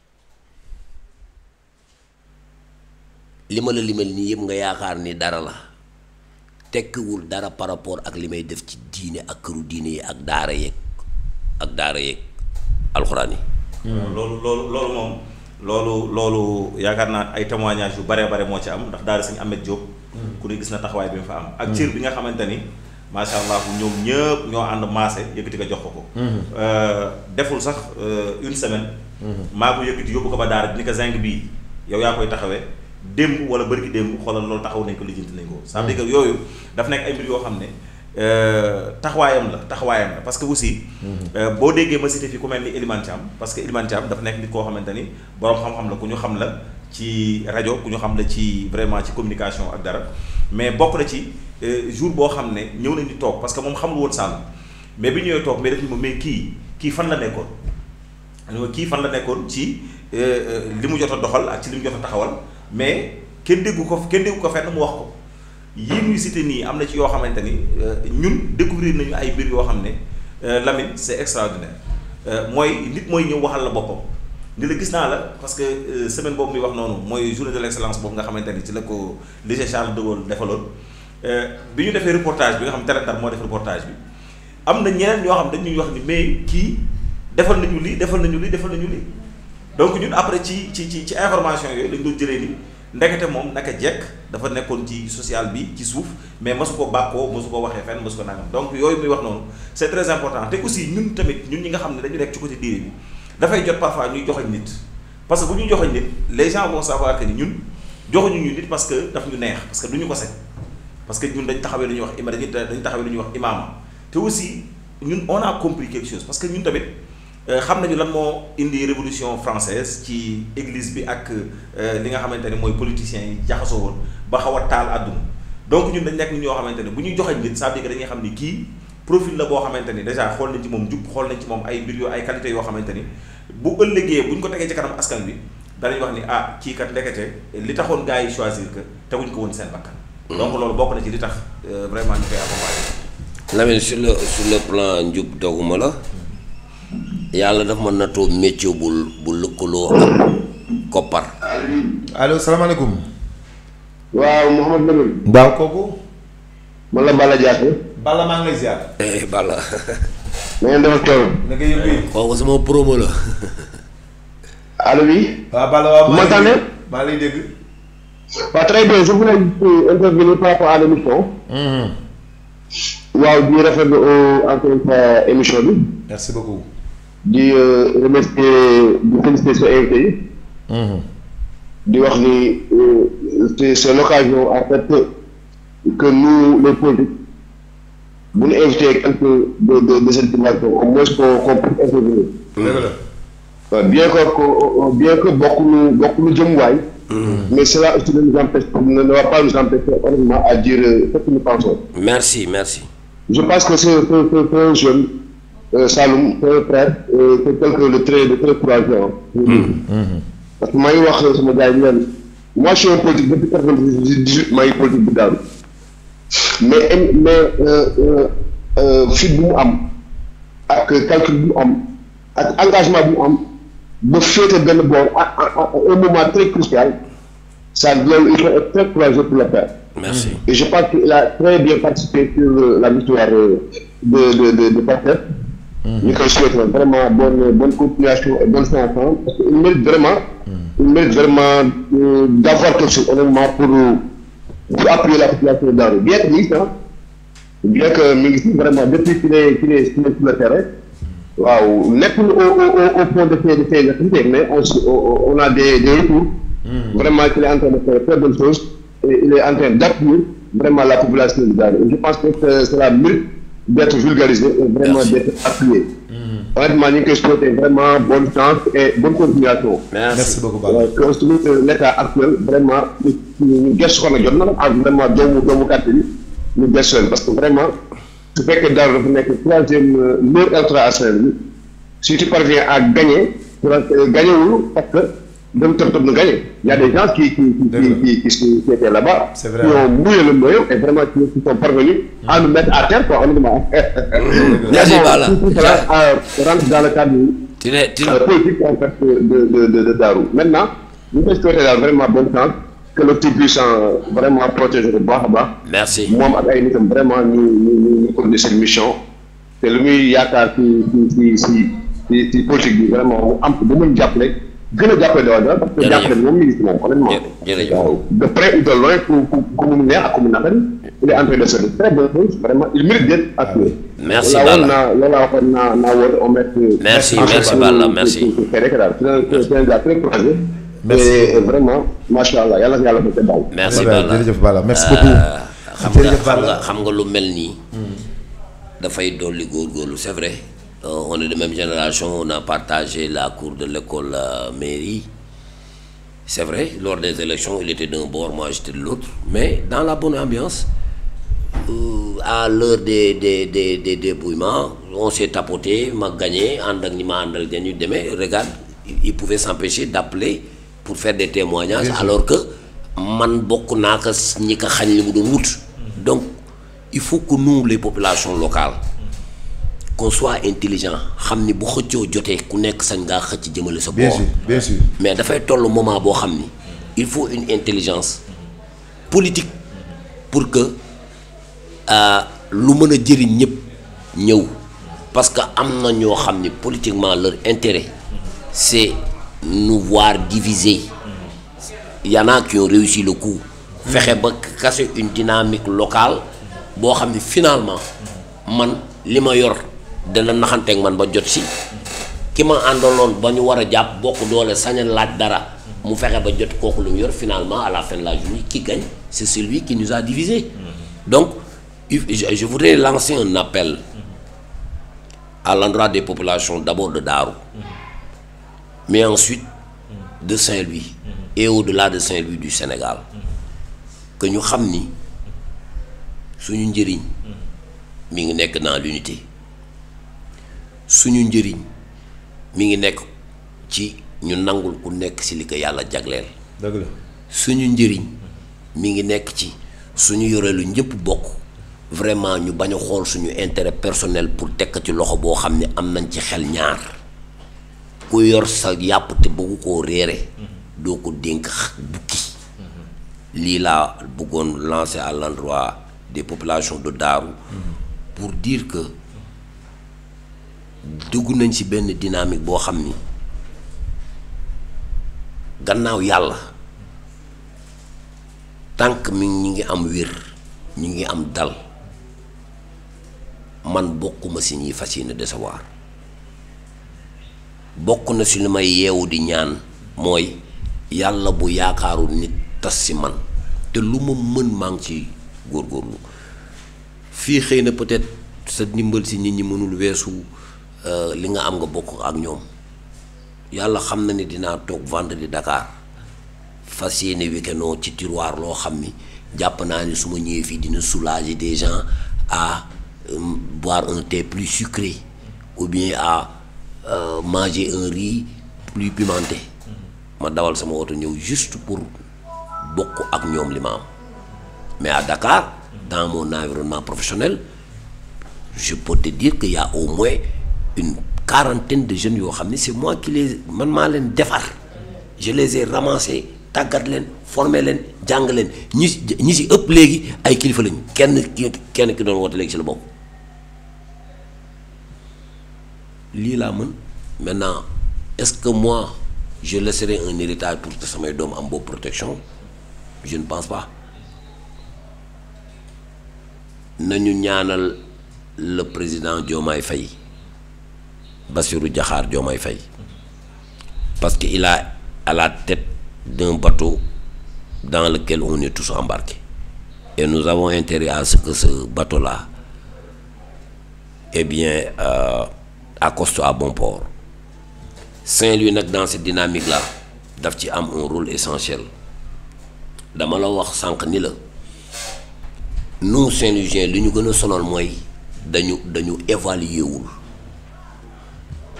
li ma la limal nii yëpp nga yaakaar ni dara la tekkiwul dara par rapport ak li may def ci diine ak këru diine yi ak daara yeeg alxuraan yi. loolu moom loolu yaakaar naa ay témoignages yu bare moo ci am ndax daara Sëñ Ahmed Diop. ku ne gis na taxawaay bi mu fa am. ak cër bi nga xamante ni macha allah ñoom ñëpp ñoo ànd maase yëkkati ko jox ko. deful sax une semaine. maa ko yëkkati yóbbu ko ba daara ni ko zinc bii yow yaa koy taxawee. démb wala bërki démb xoolal loolu taxaw nañ ko lijjanti nañ ko. ça veut dire que yooyu daf nekk ay mbir yoo xam ne taxawaayam la parce que aussi. boo déggee ma cité fi ku mel ni Elimane Thiam parce que Elimane Thiam dafa nekk nit koo xamante ni borom xam-xam la ku ñu xam la ci rajo ku ñu xam la ci vraiment ci communication ak dara mais bokk na ci jour boo xam ne ñëw nañ di toog parce que moom xamul woon Sall mais bi ñëwee toog mais daf ni ma mais kii fan la nekkoon. kii fan la nekkoon ci li mu jot a doxal ak ci li mu jot a taxawal. mais kenn déggu ko fenn mu wax ko yii muy cité nii am na ci yoo xamante ni ñun découvrir nañu ay mbir yoo xam ne Lamine c'est extraordinaire mooy nit mooy ñëw waxal la boppam ni la gis naa la parce que semaine boobu muy wax noonu mooy journée de l'excellence boobu nga xamante ni ci la ko lycée Charles de Gaulle defaloon bi ñu defee reportage bi nga xam Téléndar moo def reportage bi am na ñeneen ñoo xam dañuy wax ni mais kii defal nañu lii donc ñun après ci information yooyu lañ doon jëlee ni ndekete moom naka jekk dafa nekkoon ci social bi ci suuf mais mosu ko bàkkoo mosu ko waxee fenn mosu ko nangam donc yooyu muy wax noonu c'est très important te aussi ñun tamit ñun ñi nga xam ne dañu nekk ci côté diine bi dafay jot parfois ñuy joxoñ nit parce que bu ñuy joxoñ nit les gens vont savoir que ni ñun joxuñu ñu nit parce que daf ñu neex parce que du ñu ko set parce que ñun dañ taxawee lu ñuy wax dañ taxawee lu ñuy wax imaama te aussi ñun on a compris quelque chose parce que ñun tamit xam nañu lan moo indi révolution française ci église bi ak li nga xamante ne mooy politiciens yi jaxasoo woon ba xaw a taal àdduna donc ñun dañ nekk nit ñoo xamante ne bu ñuy joxañ nit ça veut dire que dañuy xam ni kii profil la boo xamante ni déjà xool nañ ci moom jub xool nañ ci moom ay mbir yoo ay qualité yoo xamante ni bu ëllëgee bu ñu ko tegee ci kanam askan bi danañ wax ni kii kat ndekete li taxoon gars yi choisir que teguñ ko woon seen bakkan. donc loolu bokk na ci li tax vraiment ñu koy accompagner. Lamine sur le plan njub doguma la. yàlla dafa mën na toog métier bu lëkkaloo ak koppar. allo salaamaaleykum. waaw Mouhamed Lamine. waaw kooku. man la Balla Diaté. Balla maa ngi lay ziar. Balla. na ngeen defal tool. na nga yëngu yi. kooku sama promo la. allo oui. waaw Balla waaw maa ngi maa lay dégg. waaw très bien je voulais intervenir par rapport à l'émission. waaw di rafetlu encore une fois émission bi. merci beaucoup. di remercier di féliciter sa invité yi. di wax ni c'est l'occasion en fait que nous les politiques bu ñu invité quelques de cette dimension au moins qu'on puisse intervenir. bien que bokkuñu jëmuwaay. mais cela aussi ne nous empêche ne va pas nous empêcher honnêtement à dire ce que nous pensons. Merci. Je pense que c'est un jeune Saloum, c'est un frère, c'est quelqu'un de très courageux. Parce que maa ngi wax sama gars yi moi je suis un politique depuis 98 maa ngi politique bi daal mais fit bu mu am ak calcul bu mu am ak engagement bu mu am ba féete benn boor à un moment très crucial ça loolu il faut être très courageux pour le faire. Merci. Et je pense qu'il a très bien participé sur la victoire de Pastef. ñu koy souhaiter vraiment bonne continuation et bonne fin parce qu'il mérite vraiment d'avoir quelque chose honnêtement pour appuyer la population de Darou bien que mi ngi si vraiment depuis qu'il est sur le terrain waaw nekkul au point de ses activités mais on a des retours vraiment qu'il est en train de faire très bonnes choses et il est en train d'appuyer vraiment la population de Darou et je pense que cela mérite d'être vulgarisé et vraiment d'être appuyé. honnêtement ñu ngi koy souhaiter vraiment bonne chance et bonne continuation. merci beaucoup Balla. que surtout l'état actuel vraiment ñu gëstu ko nag jot na ak vraiment doomu quartier bi ñu gëstu leen parce que vraiment su fekkee Darou dafa nekk 3e meilleur électorat à Saint-Louis si tu parviens à gagner gagné wul parce que dem tëb na gagné. Il y a des gens qui étaient là-bas. C'est vrai. Qui ont mouillé le maillot et vraiment qui sont parvenus à nous mettre à terre, quoi, honnêtement. Merci, Balla. Tout cela rentre dans le cadre politique, en fait, de Darou. Maintenant, nous devons souhaiter vraiment bonne chance, que le petit puisse vraiment protéger le bas à bas. Merci. Moi, je suis vraiment, nous connaissons cette mission. C'est le mieux, il y a si politique bi vraiment am bu muy jàppale gën a jàppale dara parce que jàppale moom mi ngi si moom honnêtement. waaw de près ou de loin ku mu neex ak ku mu naqari il est en train de faire de très bonnes choses vraiment il mérite d'être appuyé. Merci Balla. loolu waxoon naa woon on met. merci Balla merci. c'est un gars très courageux. merci et vraiment macha allah yàlla na yàlla fa ca daal. merci Balla jërëjëf Balla merci beaucoup. xam nga lu mel nii. dafay dolli góorgóorlu c'est vrai. On est de même génération, on a partagé la cour de l'école mairie. C'est vrai, lors des élections, il était d'un bord, moi j'étais de l'autre. Mais dans la bonne ambiance, à l'heure des débrouillements, on s'est tapoté, m'a gagné, regarde, il pouvait s'empêcher d'appeler pour faire des témoignages, alors que man bokk naa ko ñi ko xañ li mu doon wut. Donc, il faut que nous, les populations locales, qu'on soit intelligent xam ni bu xëccoo jotee ku nekk sañ ngaa xëcc jëmale sa boor. bien sûr mais dafay toll moment boo xam ni il faut une intelligence politique pour que lu mën a jëriñ ñëpp ñëw parce que am na ñoo xam ni politiquement leur intérêt c'est nous voir diviser. Il y en a qui ont réussi le coup. fexe ba casser une dynamique locale boo xam ni finalement man li ma yor. dana naxanteeg man ba jot si ki ma àndaloon ba ñu war a jàpp bokk doole sañ a laaj dara mu fexe ba jot kooku lu mu yor finalement à la fin de la journée qui gagne c'est celui qui nous a divisés. Donc je voudrais lancer un appel à l'endroit des populations d'abord de Darou mais ensuite de Saint-Louis et au-delà de Saint-Louis du Sénégal que ñu xam ni suñu njëriñ mi ngi nekk dans l'unité. Suñu njëriñ mi ngi nekk ci ñu nangul ku nekk ci li ko yàlla jagleel. dëgg la suñu njëriñ mi ngi nekk ci suñu yore lu ñëpp bokk vraiment ñu bañ a xool suñu intérêt personnel pour tekk ci loxo boo xam ne am nañ ci xel ñaar ku yor sa yàpp te bëggu koo réere doo ko dénk bukki. lii laa bëggoon lancer à l'endroit des populations de Darou pour dire que dugg nañ ci benn dynamique boo xam ni gannaaw yàlla tànk mi ñi ngi am wér ñi ngi am dal man bokkuma ci ñi fas yéene décevoir bokk na ci li may yeewu di ñaan mooy yàlla bu yaakaaru nit tas ci man te lu ma mën maa ngi ci góorgóorlu fii xëy na peut-être sa ndimbal ci nit ñi mënul weesu li nga am nga bokk ak ñoom yàlla xam na ni dinaa toog vendredi Dakar fas yéene week-end ci tiroir loo xam ni jàpp naa ni su ma ñëwee fii dina soulager des gens à boire un thé plus sucré ou bien à manger un riz plus pimenté ma dawal sama oto ñëw juste pour bokk ak ñoom li ma am mais à Dakar dans mon environnement professionnel je peux te dire qu'il y a au moins une quarantaine de jeunes yoo xam ne c'est moi qui les man maa leen defar je les ai ramassés tàggat leen formé leen jàng leen ñi si ëpp léegi ay kilifa lañu kenn ki doon woote léegi ci la bokk lii laa mën maintenant est-ce que moi je laisserai un héritage pour que samay doom am boobu protection je ne pense pas nañu ñaanal le président Diomaye Faye Bassirou Diakhar Diomaye Faye parce que il a à la tête d'un bateau dans lequel on est tous embarqués et nous avons intérêt à ce que ce bateau-là accoste à bon port. Saint-Louis nag dans cette dynamique là daf ci am un rôle essentiel dama la wax sànq ni la nous Saint-Louisiens li ñu gën a sonal mooy dañu évaluer wul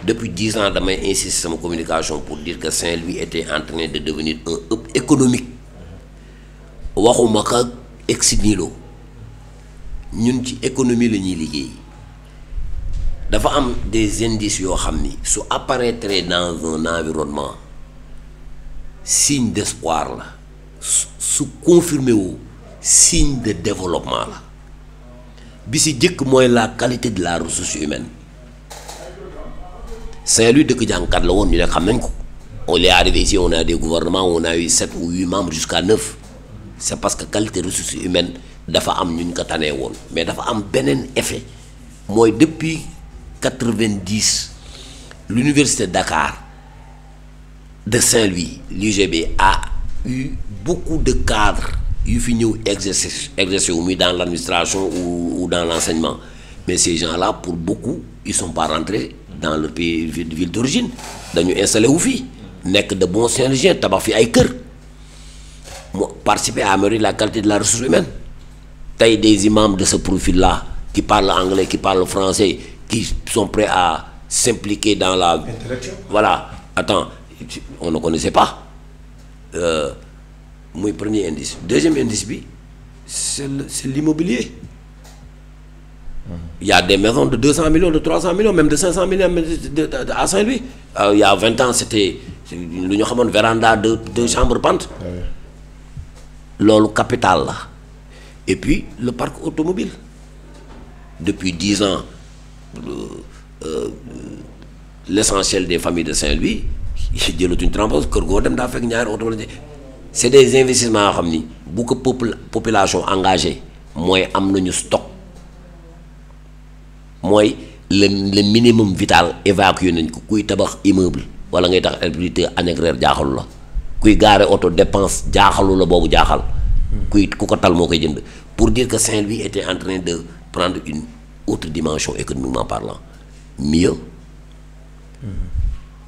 depuis 10 ans damay insister sama communication pour dire que Saint-Louis était en train de devenir un hub économique waxuma ka ex nihilo ñun ci économie la ñuy liggéey dafa am des indices yoo xam ni su apparaître dans un environnement signe d'espoir la su confirmé wu signe de développement la bi si jëkk mooy la qualité de la ressource humaine Saint-Louis dëkk jàngkat la woon ñu ne xam nañ ko on est arrivé ici on a des gouvernements on a eu 7 ou 8 membres jusqu'à 9 c'est parce que qualité ressource humaine dafa am ñu ko tanee woon mais dafa am beneen effet mooy depuis 90 l'université Dakar de Saint-Louis l'UGB a eu beaucoup de cadres yu fi ñëw exercer wu muy dans l'administration ou dans l'enseignement mais ces gens-là pour beaucoup ils sont pas rentrés dans leur pays ville d'origine dañu installé wu fii nekk de bons Saint-Louisiens tabax fi ay kër mu participer à améliorer la qualité de la ressource humaine tey des imams de ce profil-là qui parlent anglais qui parlent français qui sont prêts à s'impliquer dans la voilà attends on ne connaissait pas muy premier indice deuxième indice bi c'est l'immobilier. Il y a des maisons de 200 millions, de 300 millions, même de 500 millions à Saint-Louis. Il y a 20 ans, c'était une véranda de chambre pente. Le capital là. Et puis le parc automobile. Depuis 10 ans, l'essentiel des familles de Saint-Louis, c'est des investissements beaucoup de population engagée. Moi, am stock. mooy le minimum vital évacué nañ ko kuy tabax immeuble wala ngay tax habilité anégraire jaaxalu la kuy gaare auto dépense jaaxalu la boobu jaaxal kuy ku ko tal moo koy jënd pour dire que Saint-Louis était en train de prendre une autre dimension économiquement parlant mieux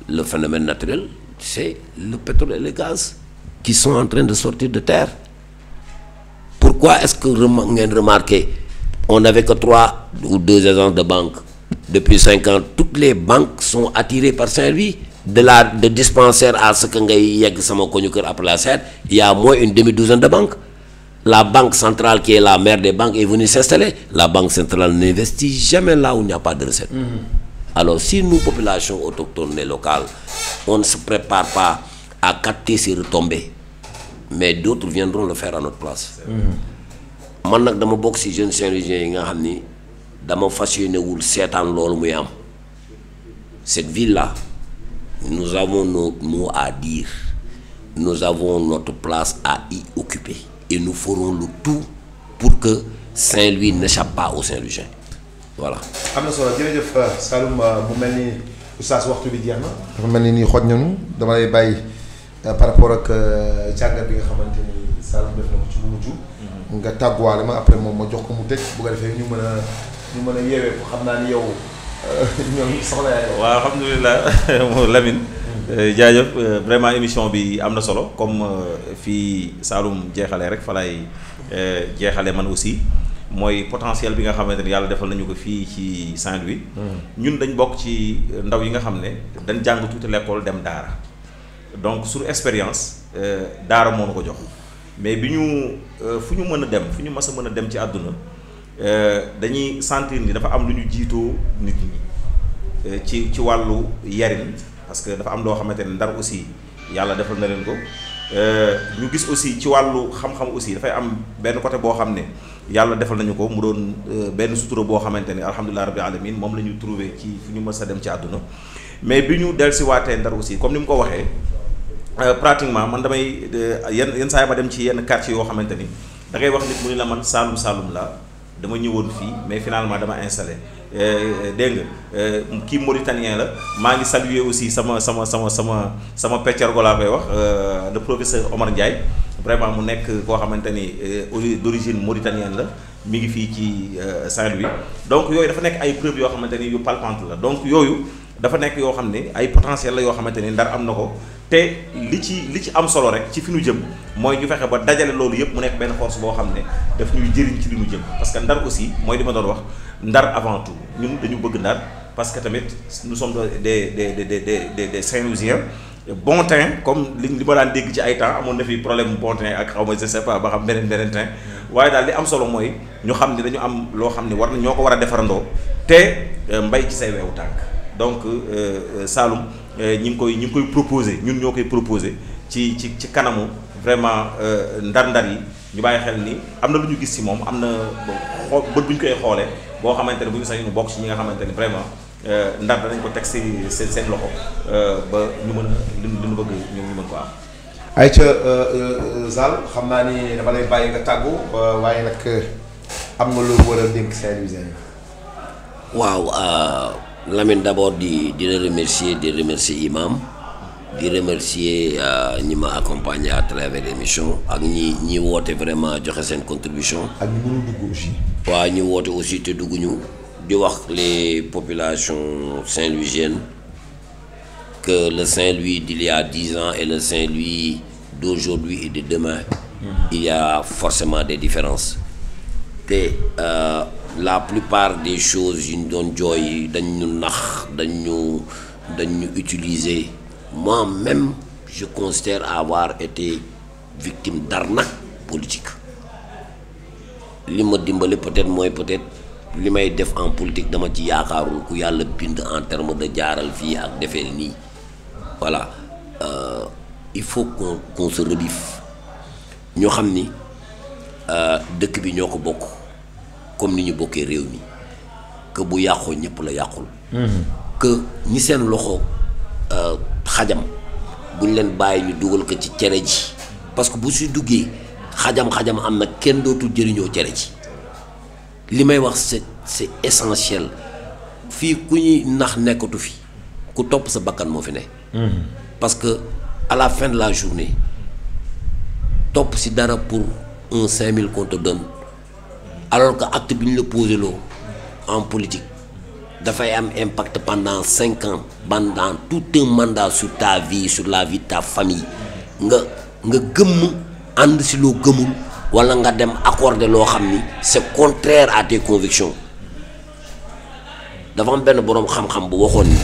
le phénomène naturel c'est le pétrole et le gaz qui sont en train de sortir de terre. Pourquoi est-ce que ngeen remarqué on n'avait que 3 ou 2 agences de banque depuis 5 ans toutes les banques sont attirées par Saint-Louis de dispensaire à ce que ngay yegg sama koñu kër après la serre il y a moins une demi-douzaine de banques. La banque centrale qui est la mère des banques est venue s'installer. La banque centrale n'investit jamais là où il n'y a pas de recettes. Alors si nous population autochtone et locale on ne se prépare pas à capter ces retombées mais d'autres viendront le faire à notre place. Man nag dama bokk ci jeunes Saint-Louisiens yi nga xam ni dama fas yéene wul seetaan loolu muy am cette ville-là nous avons notre mot à dire nous avons notre place à y occuper et nous ferons le tout pour que Saint-Louis n'échappe pas aux Saint-Louisiens voilà. am na solo jërëjëf Saloum mu mel ni oustaz waxtu bi jeex na. dafa mel ni nii xoj nañu dama lay bàyyi par rapport ak jàngat bi nga xamante ni Saloum def na ko ci bu mujj. nga tàgguwaale ma après moom ma jox ko mu tëj bu ko defee ñu mën a yeewee ko xam naa ni yow ñoom soxla yaay. waaw alhamdulilah Lamine. jaajëf vraiment émission bi am na solo comme fii Saloum jeexalee rek fa lay jeexalee man aussi mooy potentiel bi nga xamante ni yàlla defal nañu ko fii ci Saint-Louis. ñun dañ bokk ci ndaw yi nga xam ne dañ jàng tuuti l'école dem daara donc sur expérience daara moo na ko jox. mais bi ñu fu ñu mën a dem fu ñu mas a mën a dem ci àdduna dañuy sentir ni dafa am lu ñu jiitoo nit ñi ci wàllu yarin parce que dafa am loo xamante ne Ndar aussi yàlla defal na leen ko ñu gis aussi ci wàllu xam-xam aussi dafay am benn côté boo xam ne yàlla defal nañu ko mu doon benn sutura boo xamante ne alhamdulilah rabbil alamin moom la ñu trouvé ci fu ñu mës a dem ci àdduna mais bi ñu dellusiwaatee Ndar aussi comme ni mu ko waxee. Pratiquement man damay yenn saa yi ma dem ci yenn quartier yoo xamante ni da ngay wax nit mu ni la man Saloum la dama ñëwoon fii mais finalement dama installé dégg nga kii mauritanien la maa ngi saluer aussi sama peccargo laa koy wax le professeur Omar Ndiaye vraiment mu nekk koo xamante ni d'origine mauritanienne la mi ngi fii ci Saint-Louis donc yooyu dafa nekk ay preuves yoo xamante ni yu palpante la donc yooyu dafa nekk yoo xam ne ay potentiel la yoo xamante ni Ndar am na ko te li ci am solo rek ci fi nu jëm mooy ñu fexe ba dajale loolu yëpp mu nekk benn force boo xam ne daf ñuy jëriñ ci li nu jëm parce que Ndar aussi mooy li ma doon wax Ndar avant tout ñun dañu bëgg Ndar parce que tamit nous sommes des Saint-Louisiens bon teint comme li ma daan dégg ci ay temps amoon na fi problème bon teint ak xaw ma je sais pas ba xam beneen teint waaye daal li am solo mooy ñu xam ne dañu am loo xam ne war na ñoo ko war a defarandoo te mbay ci say weewu tànk donc Saloum ñi ngi koy proposer ñun ñoo koy proposer ci kanamu vraiment ndar-ndar yi ñu bàyyi xel ni am na lu ñu gis ci moom am na bët bu ñu koy xoolee boo xamante ne bu ñu sañ ñu bokk ci ñi nga xamante ne vraiment Ndar danañ ko teg seen loxo ba ñu mën a li ñu bëgg ñu mën ko am. ayca Zal xam naa ni dama lay bàyyi nga tàggu waaye nag am nga loolu war a dénk Saint-Louisien. waaw Lamine d'abord di la remercier Imam di remercier ñi ma accompagner à travers l'émission ak ñi woote vraiment joxe seen contribution. ak ñi mënul dugg aussi. waaw ñi woote aussi te dugguñu. di wax les populations saint-louisiennes que le Saint-Louis d'il y a 10 ans et le Saint-Louis d'aujourd'hui et de demain, il y a forcément des différences. te la plupart des choses yu ñu doon jooy dañ ñu nax dañ ñu utiliser. Moi-même je considère avoir été victime d'arnaque politique. li ma dimbali peut-être mooy li may def en politique dama ci yaakaarul ku yàlla bind en terme de jaaral fii ak defee nii voilà il faut qu'on se rebiffe ñoo xam ni dëkk bi ñoo ko bokk comme ni ñu bokkee réew mi que bu yàqoo ñëpp la yàqul. que ñi seen loxo xajam buñ leen bàyyi ñu dugal ko ci cere ji parce que bu si duggee xajam am na kenn dootul jëriñoo cere ji. li may wax c'est essentiel fii ku ñuy nax nekkatu fi ku topp sa bakkan moo fi ne. parce que à la fin de la journée topp si dara pour 5000 qu'on te donne alors que acte bi ñu la posé loo en politique dafay am impact pendant 5 ans pendant tout un mandat sur ta vie sur la vie de ta famille nga gëmm ànd si loo gëmul. wala nga dem accorder loo xam ni c'est contraire à tes convictions dafa am benn boroom xam-xam bu waxoon ni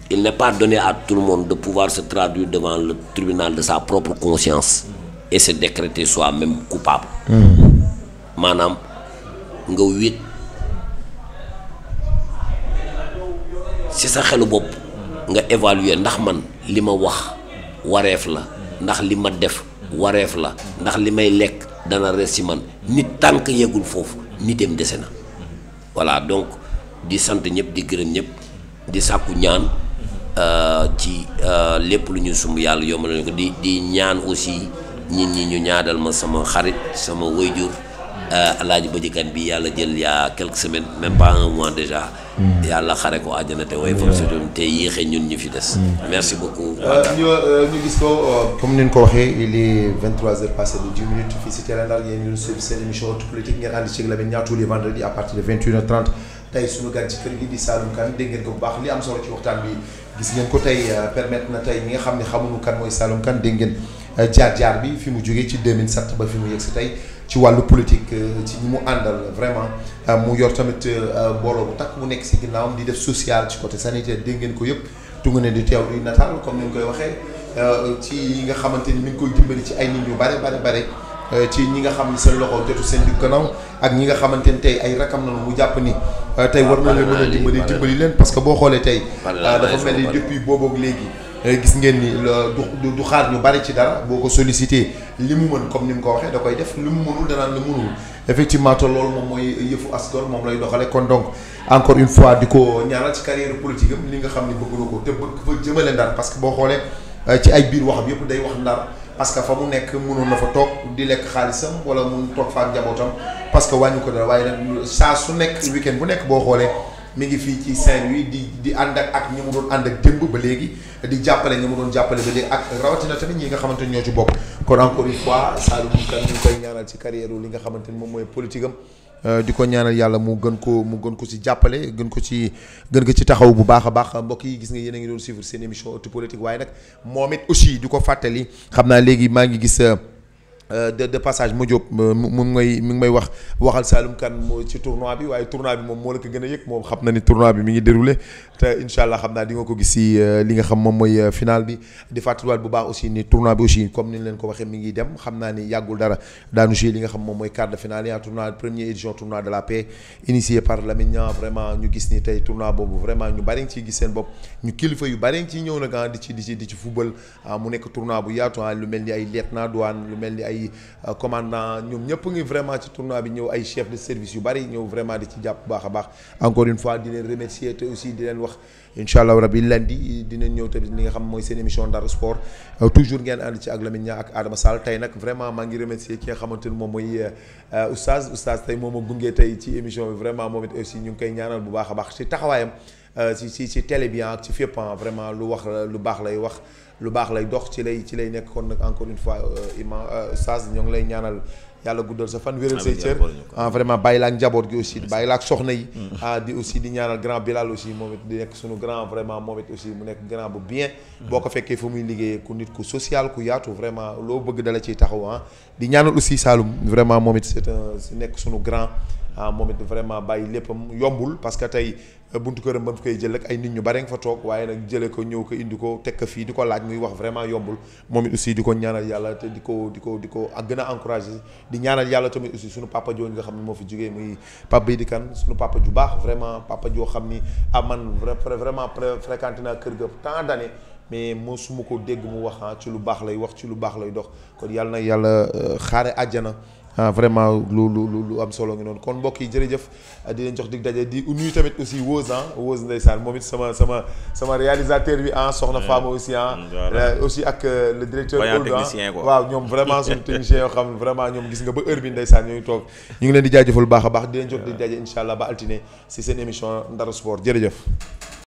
il n'est pas donné à tout le monde de pouvoir se traduire devant le tribunal de sa propre conscience et se décréter soi-même coupable. maanaam nga wéet ci sa xelu bopp nga évaluer ndax man li ma wax wareef la ndax li ma def wareef la ndax li may lekk dana res ci man nit tànk yeggul foofu nitam dese na voilà donc di sant ñëpp di gërëm ñëpp di sàkku ñaan ci lépp lu ñu sumb yàlla yombal nañu ko di ñaan aussi nit ñi ñu ñaadal ma sama xarit sama wayjur Alaaji Badikan bi yàlla jël il y a quelques semaines même pas un mois déjà yàlla xare ko àjjana te way fam surtout te yéexe ñun ñu fi des merci beaucoup ñu gis ko comme ni ñu ko waxee il est 23h passé de 10 minutes fii si Teranga Ndar yéen ñu suivre seen émission Haute Politique ngeen ànd ci Lamine Niang tous les vendredis à partir de 21h30 tey suñu gan ci kër gi di Saloum Kane dégg ngeen ko bu baax li am solo ci waxtaan bi gis ngeen ko tey permettre na tey ñi nga xam ne xamuñu kan mooy Saloum Kane dégg ngeen jaar-jaar bi fi mu jógee ci 2007 ba fi mu yegg si tey ci wàllu politique ci ñi mu àndal vraiment mu yor tamit mbooloo bu takk mu nekk si ginnaawam di def social ci côté sanitaire dégg ngeen ko yëpp tunga ne di teew di nataal comme ni ñu koy waxee ci yi nga xamante ni mi ngi koy dimbali ci ay nit yu bare ci ñi nga xam ni seen loxo jotu seen digg gannaaw ak ñi nga xamante ni tey ay rakam na mu jàpp ni tey war na leen mën a dimbali leen parce que boo xoolee tey dafa mel ni depuis booboog léegi gis ngeen ni du xaar ñu bari ci dara boo ko sollicité li mu mën comme ni mu ko waxee da koy def li mu mënul danaan la mënul effectivement te loolu moom mooy yëfu askan moom lay doxale kon donc encore une fois di ko ñaanal ci carrière politique am li nga xam ni bëgg na ko te bëgg fa jëmale Ndar parce que boo xoolee ci ay biir waxam yëpp day wax Ndar parce que fa mu nekk mënoon na fa toog di lekk xaalisam wala mun toog fa ak njabootam parce que wàññi ko dara waaye nag saa su nekk week-end bu nekk boo xoolee mi ngi fii ci Saint-Louis di ànd ak ñi mu doon ànd ak démb ba léegi di jàppale ñi mu doon jàppale ba léegi ak rawatina tamit ñi nga xamante ni ñoo ci bokk kon encore une fois Saloum Kane ñu ngi koy ñaanal ci carrière li nga xamante ni moom mooy politique am di ko ñaanal yàlla mu gën ko ci jàppale gën ko ci taxaw bu baax a baax mbokk yi gis nga yéen a ngi doon suivre seen émission Ëttu Politique waaye nag moom it aussi di ko fàttali xam naa léegi maa ngi gis de passage ma Diop mi ngi may waxal Saloum Kane ci tournoi bi waaye tournoi bi moom moo la ko gën a yëg moom xam na ni tournoi bi mi ngi déroulé te incha allah xam naa di nga ko gis si li nga xam moom mooy final bi di fàttaliwaat bu baax aussi ni tournoi bi aussi comme ni leen ko waxee mi ngi dem xam naa ni yàggul dara daanu jouer li nga xam moom mooy quart de finale yi tournoi première édition tournoi de la paix initié par Lamine Niang vraiment ñu gis ni tey tournoi boobu vraiment ñu bari ngi ciy gis seen bopp ñu kilifa yu bari ngi ciy ñëw nag di ci football mu nekk tournoi bu yaatu lu mel ni ay lieutenant douane lu mel ni ay commandant ñoom ñëpp ngi vraiment ci tournoi bi ñëw ay chef de service yu bari ñëw vraiment di ci jàpp bu baax a baax encore une fois di leen remercier te aussi di leen wax incha allah rabi lundi dinañ ñëw tamit li nga xam mooy seen émission Ndar Sport toujours ngeen ànd ci ak Lamine Niang ak Adama Sall tey nag vraiment maa ngi remercier ki nga xamante ni moom mooy oustaz tey moom a gunge tey ci émission bi vraiment moom it aussi ñu ngi koy ñaanal bu baax a baax ci taxawaayam ci télé bi ak ci fépp vraiment lu baax lay wax lu baax lay dox ci lay nekk kon nag encore une fois oustaz ñoo ngi lay ñaanal yàlla guddal sa fan wéral say cër vraiment bàyyi la ak njaboot gi aussi bàyyi la ak soxna yi di aussi di ñaanal grand Bilal aussi moom it di nekk suñu grand vraiment moom it aussi mu nekk grand bu bien boo ko fekkee fu muy liggéeyee ku nit ku social ku yaatu vraiment loo bëgg dala ciy taxaw di ñaanal aussi Saloum vraiment moom it c'est nekk suñu grand moom it vraiment bàyyi léppam yombul parce que tey buntu këram ba mu koy jël ak ay nit ñu bare nga fa toog waaye nag jëlee ko ñëw ko indi ko teg ko fii di ko laaj muy wax vraiment yombul moom it aussi di ko ñaanal yàlla te di ko ak gën a encouragé di ñaanal yàlla tamit aussi suñu papa jooju nga xam ne moo fi jógee muy Pape Beydi Kane suñu papa ju baax vraiment papa joo xam ni man vraiment fréquenté naa kër ga tant d'années mais mosuma ko dégg mu wax ci lu baax lay wax ci lu baax lay dox kon yàlla na yàlla xaare àjjana vraiment lu am solo ngi noonu kon mbokk yi jërëjëf di leen jox dig daje di nuyu tamit aussi Wose ndeysaan moom it sama réalisateur bi soxna Fama aussi aussi ak le directeur waaw ñoom vraiment suñu technicien yoo xam ne vraiment ñoom gis nga ba heure bi ndeysaan ñooy toog ñu ngi leen di jaajëfal baax a baax di leen jox dig daje incha allah ba altine si seen émission Ndar Sport jërëjëf